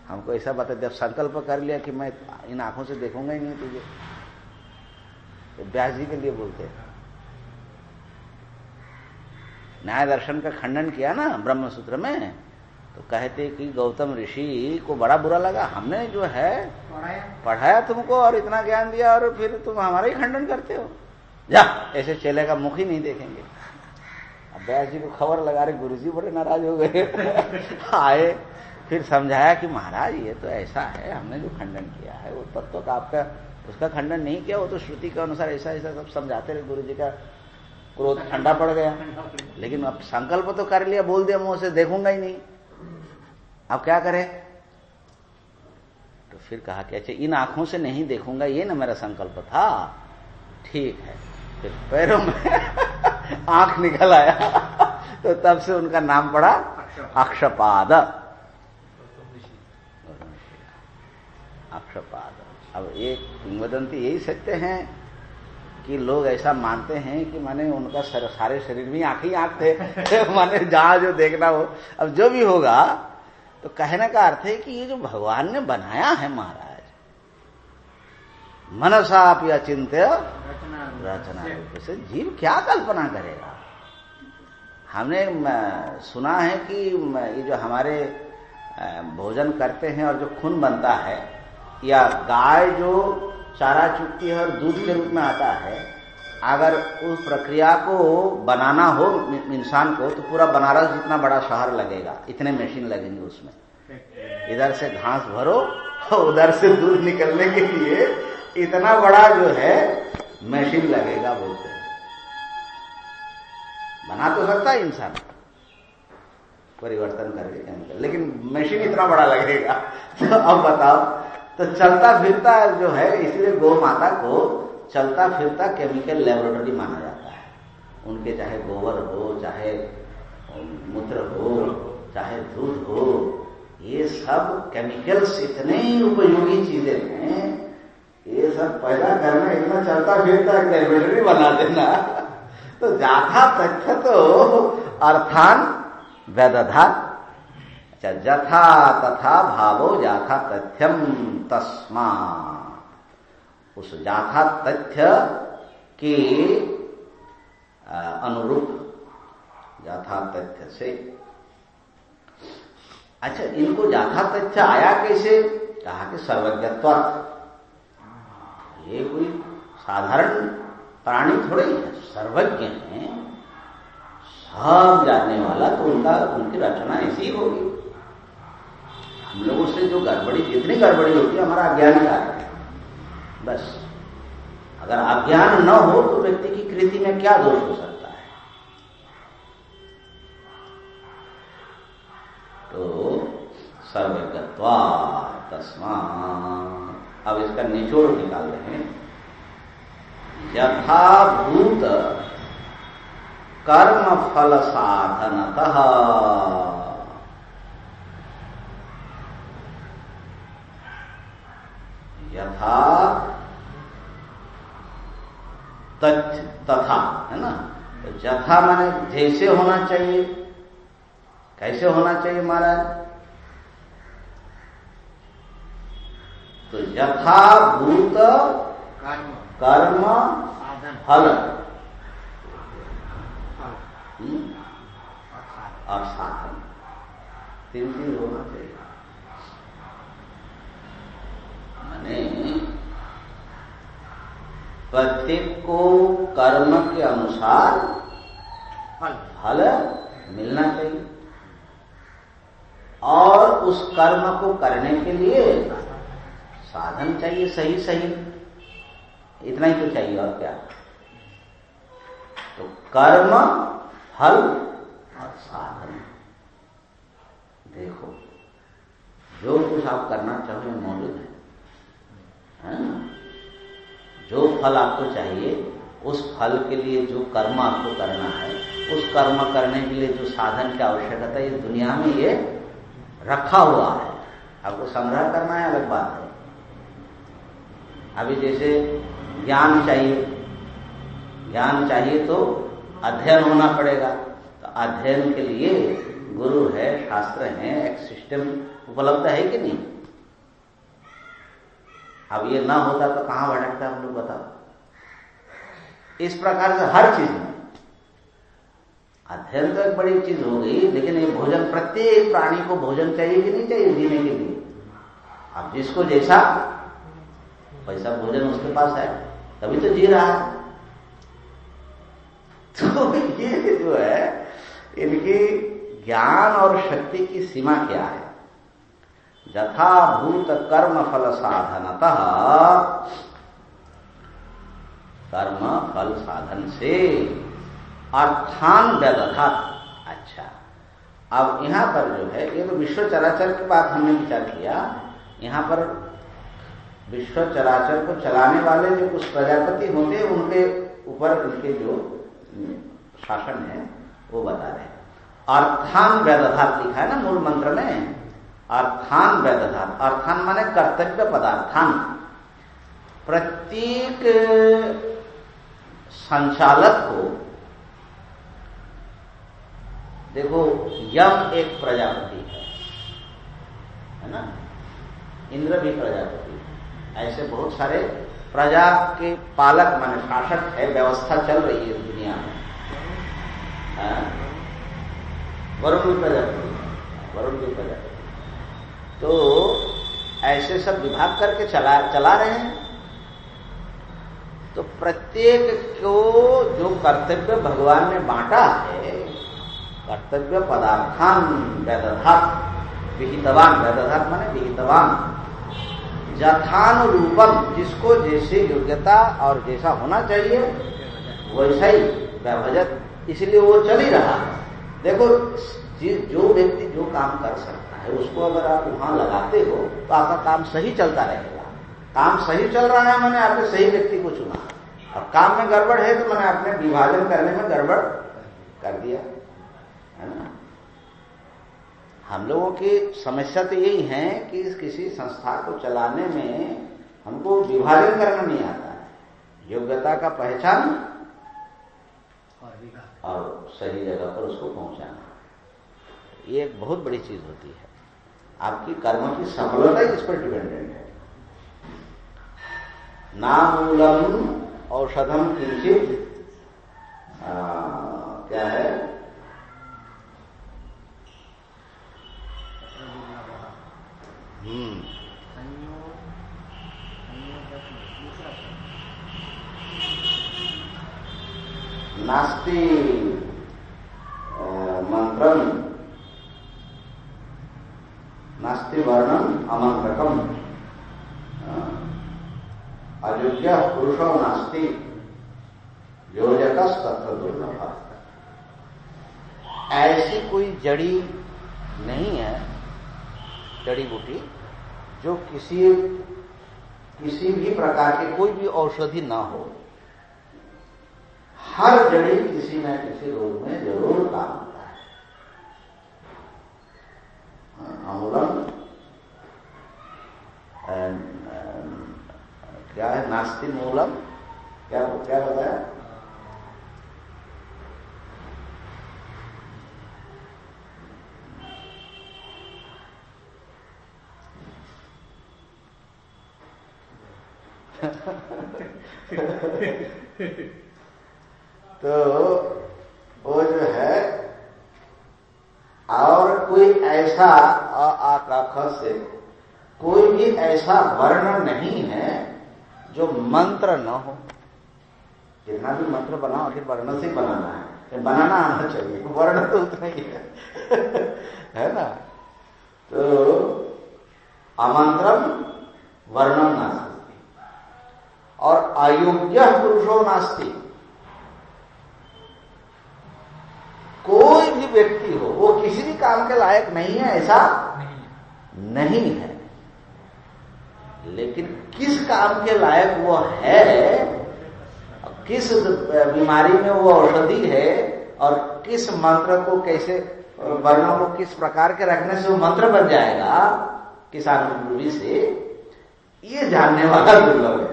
हमको ऐसा बता, जब संकल्प कर लिया कि मैं इन आंखों से देखूंगा ही नहीं तुझे, तो व्यास जी के लिए बोलते हैं। न्याय दर्शन का खंडन किया ना ब्रह्म सूत्र में, तो कहते कि गौतम ऋषि को बड़ा बुरा लगा, हमने जो है पढ़ाया तुमको और इतना ज्ञान दिया और फिर तुम हमारा ही खंडन करते हो, जा ऐसे चेले का मुख ही नहीं देखेंगे। अब व्यास जी को खबर लगा रहे, गुरुजी बड़े नाराज हो गए। आए, फिर समझाया कि महाराज ये तो ऐसा है, हमने जो खंडन किया है वो तत्व का आपका उसका खंडन नहीं किया, वो तो श्रुति के अनुसार ऐसा ऐसा सब समझाते रहे। गुरुजी का क्रोध ठंडा पड़ गया, लेकिन अब संकल्प तो कर लिया, बोल दिया मुंह से देखूंगा ही नहीं, अब क्या करें? तो फिर कहा कि अच्छा इन आंखों से नहीं देखूंगा, ये ना मेरा संकल्प था, ठीक है। फिर पैरों में आंख निकल आया, तो तब से उनका नाम पड़ा अक्षपाद। अक्षपाद। अब एक किंवदंती यही सत्य है कि लोग ऐसा मानते हैं कि माने उनका सारे शरीर में आंख ही आंख थे माने जहां जो देखना हो। अब जो भी होगा, तो कहने का अर्थ है कि ये जो भगवान ने बनाया है महाराज, मनसापि अचिंत्य रचना रूप से, जीव क्या कल्पना करेगा। हमने सुना है कि ये जो हमारे भोजन करते हैं और जो खून बनता है, या गाय जो चारा चुगती है और दूध के रूप में आता है, अगर उस प्रक्रिया को बनाना हो इंसान को, तो पूरा बनारस जितना बड़ा शहर लगेगा, इतने मशीन लगेंगे उसमें। इधर से घास भरो, उधर से दूध निकलने के लिए इतना बड़ा जो है मशीन लगेगा बोलते हैं। बना तो सकता है इंसान परिवर्तन करके केमिकल, लेकिन मशीन इतना बड़ा लगेगा। तो अब बताओ, तो चलता फिरता जो है, इसलिए गौ माता को चलता फिरता केमिकल लेबोरेटरी माना जाता है। उनके चाहे गोबर हो, चाहे मूत्र हो, चाहे दूध हो, ये सब केमिकल्स इतने उपयोगी चीजें हैं, ये सब पैदा करना, इतना चलता फिरता लेबोरेटरी बना देना। तो जाथा तथ्य तो अर्थान वेदधात, जथा तथा भावो जाथा तथ्यम तस्मा। उस जाथा तथ्य के अनुरूप, जाथा तथ्य से। अच्छा, इनको जाथा तथ्य आया कैसे? कहा कि सर्वज्ञत्वात्। ये कोई साधारण प्राणी थोड़े ही है, सर्वज्ञ है, सब जानने वाला, तो उनकी रचना ऐसी ही होगी। हम लोगों से जो गड़बड़ी, जितनी गड़बड़ी होती है, हमारा अज्ञान का है बस। अगर अज्ञान न हो तो व्यक्ति की कृति में क्या दोष हो सकता है? तो सर्वज्ञत्वा तस्मात्। अब इसका निचोड़ निकाल रहे हैं। यथाभूत कर्म फल साधनतः, यथा तथ्य तथा, है ना। तो यथा माने जैसे होना चाहिए। कैसे होना चाहिए महाराज? तो यथाभूत कर्म फल और साधन, तीन चीज होना चाहिए। माने प्रत्येक को कर्म के अनुसार फल मिलना चाहिए, और उस कर्म को करने के लिए साधन चाहिए, सही सही। इतना ही तो चाहिए, और क्या? तो कर्म, फल और साधन। देखो, जो कुछ आप करना चाहो मौजूद है ना? जो फल आपको चाहिए, उस फल के लिए जो कर्म आपको करना है, उस कर्म करने के लिए जो साधन की आवश्यकता है, ये दुनिया में ये रखा हुआ है। आपको संग्रह करना है अलग बात है। अभी जैसे ज्ञान चाहिए, ज्ञान चाहिए तो अध्ययन होना पड़ेगा। तो अध्ययन के लिए गुरु है, शास्त्र है, एक सिस्टम उपलब्ध है कि नहीं? अब ये ना होता तो कहां भटकता हम लोग बताओ। इस प्रकार से हर चीज में अध्ययन तो एक बड़ी चीज हो गई, लेकिन ये भोजन, प्रत्येक प्राणी को भोजन चाहिए कि नहीं चाहिए जीने के लिए? अब जिसको जैसा पैसा भोजन उसके पास है तभी तो जी रहा है। तो ये जो है इनकी ज्ञान और शक्ति की सीमा क्या है? यथा भूत कर्म फल साधनतः, कर्म फल साधन से अर्थान व्यदधात। अच्छा, अब यहां पर जो है, ये तो विश्व चराचर की बात हमने विचार किया। यहां पर विश्व चराचर को चलाने वाले जो कुछ प्रजापति होते हैं उनके ऊपर उनके जो शासन है वो बता रहे हैं। अर्थान व्यदधात लिखा है ना मूल मंत्र में, अर्थान व्यदधात। अर्थान माने कर्तव्य पदार्थान। प्रत्येक संचालक को, देखो यम एक प्रजापति है ना, इंद्र भी प्रजापति है, ऐसे बहुत सारे प्रजा के पालक माने शासक है, व्यवस्था चल रही है दुनिया में। वरुण भी प्रजापति, वरुण भी प्रजापति। तो ऐसे सब विभाग करके चला रहे हैं। तो प्रत्येक को जो कर्तव्य भगवान ने बांटा है, कर्तव्य पदार्थान व्यदधात विहितवान, व्यदधात माने विहितवान, यथानुरूपम, जिसको जैसे योग्यता और जैसा होना चाहिए वैसा ही व्यभजत, इसलिए वो चल ही रहा है। देखो जो व्यक्ति जो काम कर सकता है उसको अगर आप वहां लगाते हो तो आपका काम सही चलता रहेगा। काम सही चल रहा है मैंने आपने सही व्यक्ति को चुना, और काम में गड़बड़ है तो मैंने आपने विभाजन करने में गड़बड़ कर दिया, है ना। हम लोगों की समस्या तो यही है कि किसी संस्था को चलाने में हमको विभाजन करना नहीं आता है, योग्यता का पहचान और सही जगह पर उसको पहुंचाना, ये एक बहुत बड़ी चीज होती है। आपकी कर्म की सफलता इस पर डिपेंडेंट है। नामूलम औषधम किंचित, क्या है, नास्ति मंत्रम नास्ति वर्णम अमंत्रकम, अयोग्य पुरुषो नास्ति योजकस तत्र दुर्लभ। ऐसी कोई जड़ी नहीं है, जड़ी बूटी जो किसी भी प्रकार की कोई भी औषधि ना हो। हर जड़ी किसी न किसी रोग में जरूर काम होता है। अमूलम क्या है, नास्ति मूलम, क्या क्या बताया, तो वो जो है, और कोई ऐसा आ से कोई भी ऐसा वर्ण नहीं है जो मंत्र न हो। जितना भी मंत्र बनाओ आखिर वर्ण से बनाना है, बनाना आना चाहिए, वर्ण तो उतना ही है ना। तो अमंत्रम वर्णम नास्ति, और अयोग्य पुरुषो नास्ति। कोई भी व्यक्ति हो वो किसी भी काम के लायक नहीं है, ऐसा नहीं है। लेकिन किस काम के लायक वो है, किस बीमारी में वो औषधि है, और किस मंत्र को कैसे, वर्णों को किस प्रकार के रखने से वो मंत्र बन जाएगा किस अनुरूपी से, ये जानने वाला दुर्लभ है।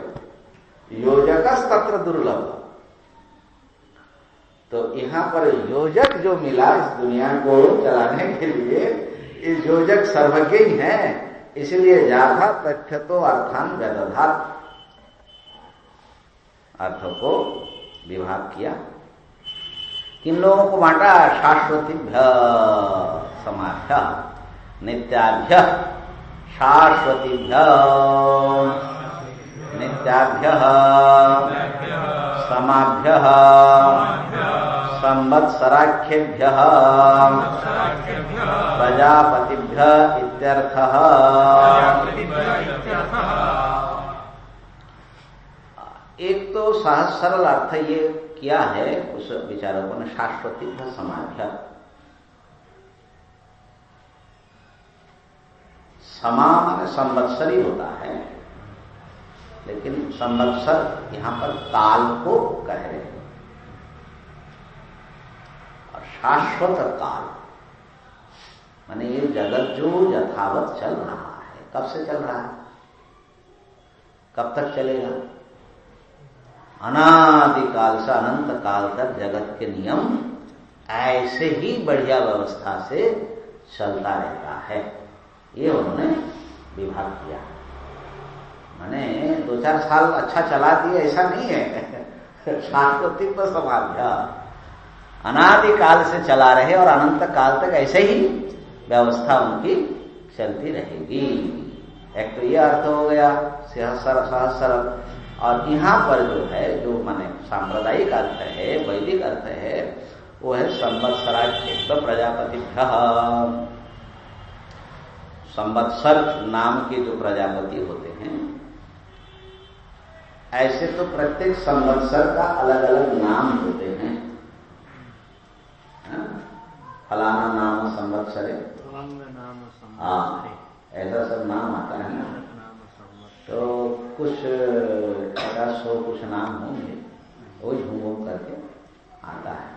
योजकस तत्र दुर्लभ। तो यहां पर योजक जो मिला इस दुनिया को चलाने के लिए, ये योजक सर्वज्ञ ही है। इसलिए जाथा तथ्य तो अर्थान व्यदधात, अर्थों को विभाग किया। किन लोगों को बांटा? शाश्वतीभ्य समाभ्य नित्याभ्य शाश्वतीभ्य नित्याभ्य समाभ्य संवत्सराख्येभ्य प्रजापतिभ्य इत्यर्थः। एक तो सहज सरल अर्थ ये किया है उस विचारकों ने, शाश्वतीभ्य समाभ्य। समा माने संवत्सरी होता है, लेकिन संवत्सर यहां पर काल को कह रहे हैं, और शाश्वत काल माने ये जगत जो यथावत चल रहा है, कब से चल रहा है, कब तक चलेगा? अनादिकाल से अनंत काल तक जगत के नियम ऐसे ही बढ़िया व्यवस्था से चलता रहता है। ये उन्होंने विभाग किया। माने 2-4 साल अच्छा चला दिया ऐसा नहीं है। शाश्वतीभ्य समाभ्य, अनादिकाल से चला रहे और अनंत काल तक ऐसे ही व्यवस्था उनकी चलती रहेगी। एक तो ये अर्थ हो गया सहज सरल। और यहाँ पर जो है, जो माने सांप्रदायिक अर्थ है, वैदिक अर्थ है, वो है संवत्सराख्य प्रजापतिभ्य। संवत्सर नाम के जो प्रजापति होते हैं, ऐसे तो प्रत्येक संवत्सर का अलग अलग नाम होते हैं। फलाना नाम संवत्सरे, ऐसा सब नाम आता है ना। तो कुछ 50-100 कुछ नाम होंगे, वो झूम घूम करके आता है।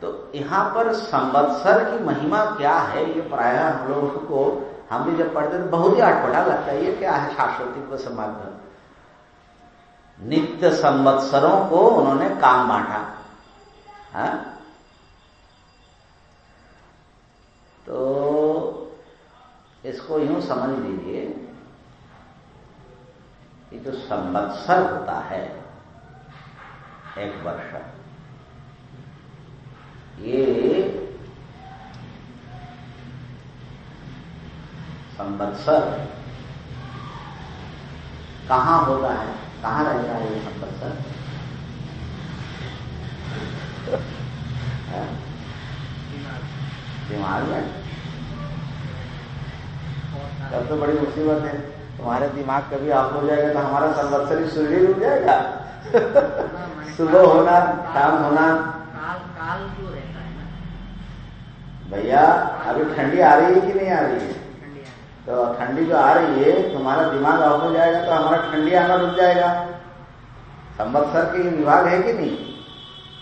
तो यहाँ पर संवत्सर की महिमा क्या है, ये प्रायः हम लोगों को, हम भी जब पढ़ते तो बहुत ही अटपटा लगता है। ये क्या है? शाश्वतीभ्य समाभ्य, नित्य संवत्सरों को उन्होंने काम बांटा। तो इसको यूं समझ लीजिए कि जो संवत्सर होता है, एक वर्ष, ये संवत्सर कहाँ होता है, कहाँ रहता है ये संवत्सर? दिमाग में। तब तो बड़ी मुसीबत है, तुम्हारे दिमाग कभी ऑफ हो जाएगा तो हमारा संवत्सरी सूर्य रुक जाएगा। सुबह होना, शाम होना, काल जो रहता है ना भैया। अभी ठंडी आ रही है कि नहीं आ रही है? तो ठंडी जो आ रही है, तुम्हारा दिमाग ऑफ हो जाएगा तो हमारा ठंडी आना रुक जाएगा। संवत्सर के विभाग है कि नहीं,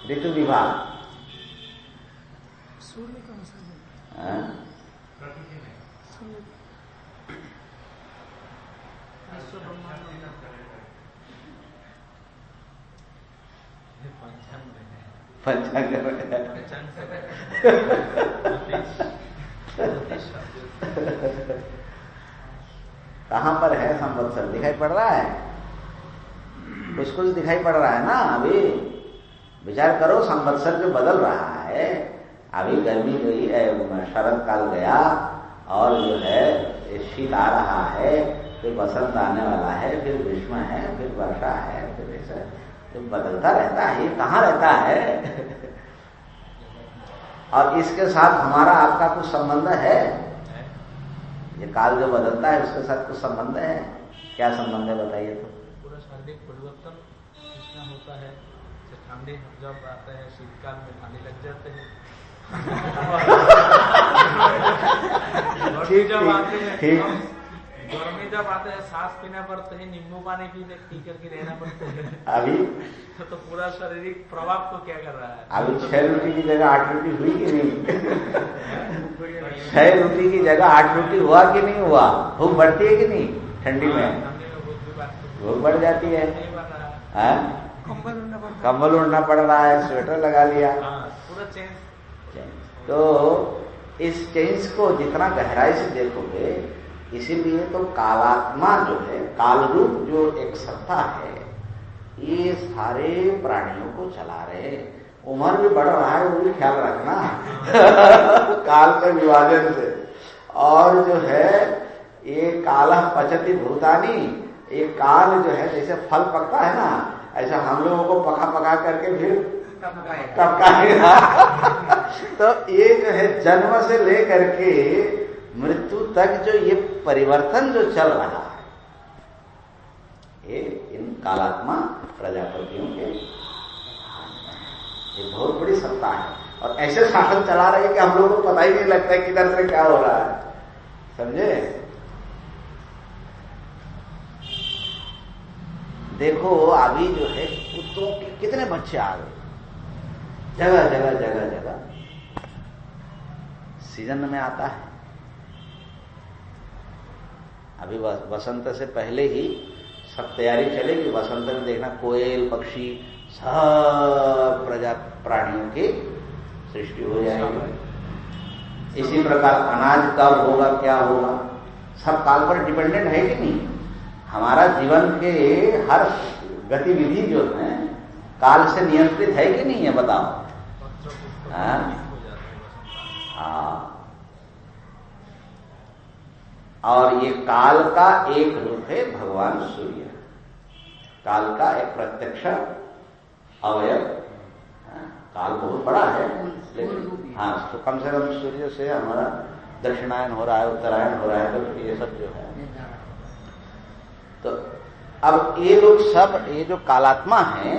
ऋतु विभाग। सूर्य का पंचांग कहाँ पर है संवत्सर? दिखाई पड़ रहा है? कुछ कुछ दिखाई पड़ रहा है ना। अभी विचार करो, संवत्सर जो बदल रहा है, अभी गर्मी गई, शरद काल गया, और जो है शीत आ रहा है, फिर बसंत आने वाला है, फिर ग्रीष्म है, फिर वर्षा है, फिर ऐसा तो बदलता रहता है। ये कहाँ रहता है? और इसके साथ हमारा आपका कुछ संबंध है? ये काल जो बदलता है उसके साथ कुछ संबंध है? क्या संबंध है बताइए तो। पूरा शारीरिक परिवर्तन इतना होता है, ठंडी जब आता है, शीतकाल में ठंडी लग जाते हैं, जब आते हैं, गर्मी जब आते हैं, सांस पीना पड़ता है, नींबू पानी पी करके रहना पड़ता है। अभी तो पूरा शारीरिक प्रभाव को क्या कर रहा है? अभी 6 रोटी की जगह 8 रोटी हुई कि नहीं? 6 रोटी की जगह 8 रोटी हुआ कि नहीं हुआ? भूख बढ़ती है कि नहीं ठंडी में? भूख बढ़ जाती है, नहीं बन रहा है, हाँ? कंबल ओढ़ना पड़ रहा है, स्वेटर लगा लिया। हाँ, पूरा चेंज। तो इस चेंज को जितना गहराई से देखोगे, इसीलिए तो कालात्मा जो है, कालरूप जो एक सत्ता है, ये सारे प्राणियों को चला रहे। उम्र भी बढ़ रहा है, वो भी ख्याल रखना काल के विभाजन से। और जो है ये काला पचती भूतानी, ये काल जो है जैसे फल पकता है ना, ऐसा हम लोगों को पका पका करके फिर टपकाएगा। तो ये जो है जन्म से लेकर के मृत्यु तक जो ये परिवर्तन जो चल रहा है, ये इन कालात्मा प्रजापतियों के, ये बहुत बड़ी सत्ता है। और ऐसे शासन चला रहे हैं कि हम लोगों को पता ही नहीं लगता है किधर से क्या हो रहा है, समझे? देखो अभी जो है कुत्तों के कितने बच्चे आ गए, जगह जगह जगह जगह सीजन में आता है। अभी वसंत से पहले ही सब तैयारी चलेगी। वसंत में देखना कोयल पक्षी सब प्रजा प्राणियों की सृष्टि हो जाएगी। इसी प्रकार अनाज कब होगा, क्या होगा, सब काल पर डिपेंडेंट है कि नहीं? हमारा जीवन के हर गतिविधि जो है काल से नियंत्रित है कि नहीं है, बताओ? हाँ, और ये काल का एक रूप है भगवान सूर्य, काल का एक प्रत्यक्ष अवयव। काल बहुत बड़ा है, लेकिन हाँ, तो कम से कम सूर्य से हमारा दक्षिणायन हो रहा है, उत्तरायण हो रहा है, तो ये सब जो है। तो अब ये लोग सब, ये जो कालात्मा है,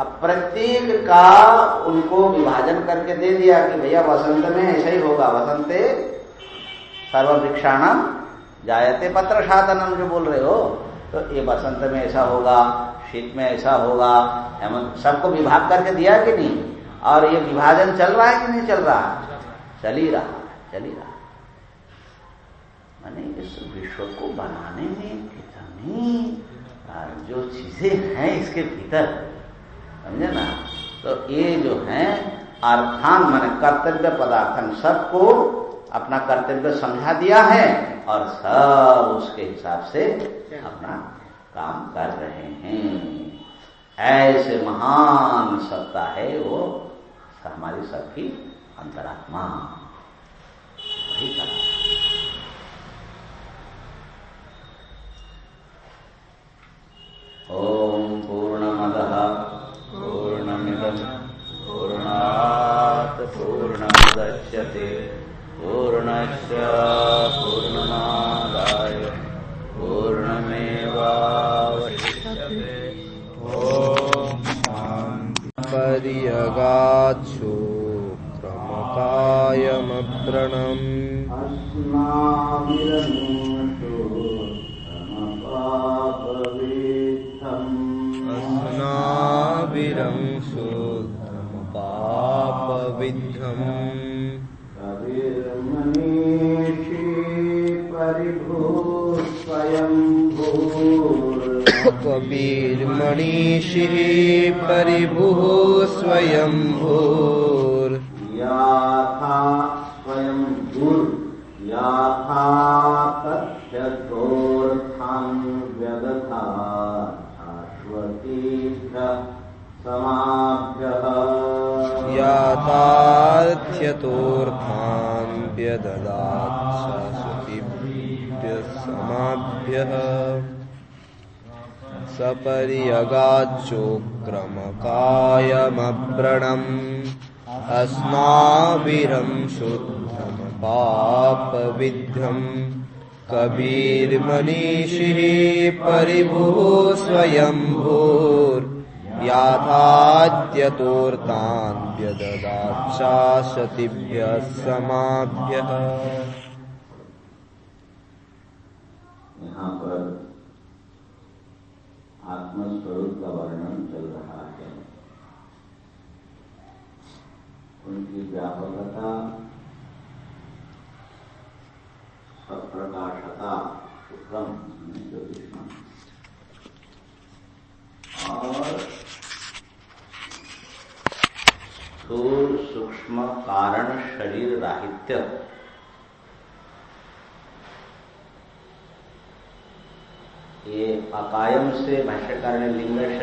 अब प्रत्येक का उनको विभाजन करके दे दिया कि भैया वसंत में ऐसा ही होगा, वसंते सर्ववृक्षाणाम जायते पत्र शातनम जो बोल रहे हो, तो ये बसंत में ऐसा होगा, शीत में ऐसा होगा, सबको विभाग करके दिया कि नहीं? और ये विभाजन चल रहा है कि नहीं चल रहा? चल ही रहा, चल ही रहा। माने इस विश्व को बनाने में कितनी जो चीजें हैं इसके भीतर, समझे ना? तो ये जो है अर्थान माने कर्तव्य पदार्थन, सबको अपना कर्तव्य समझा दिया है और सब उसके हिसाब से अपना काम कर रहे हैं। ऐसे महान सत्ता है वो हमारी सबकी अंतरात्मा, वही कर रहा है। ओम पूर्णमदः पूर्णमिदं पूर्णात् पूर्णमुदच्यते पूर्णस्य पूर्णमादाय पूर्णमेवावशिष्यते। ओम पर्यगाच्छो क्रमकायमप्रणम् अस्नाविरं शुद्धमपापविद्धम् कबीर्मणिषिः परिभुः स्वयंभूर् याथा स्वयंभूर् याथा तथ्यतोर्थं व्यदधा शाश्वतीभ्यः समाभ्यः याथार्थ्यतोर्थान् व्यददात् शाश्वतीभ्यः समाभ्यः सपर्यगाच्चोक्रमकायमव्रणम् अस्नाविरं शुद्धमपापविद्धम् कबीर्मनीषिः परिभुः स्वयंभूर् याथात्यतोर्तान् व्यददात् शाश्वतीभ्यः समाभ्यः। यहाँ पर आत्मस्वरूप का वर्णन चल रहा है, उनकी व्यापकता, अप्रकाशता, शुक्रम ज्योतिषम, स्थूल सूक्ष्म कारण शरीर राहित्य, ये अकायम से भाष्यकार ने लिंग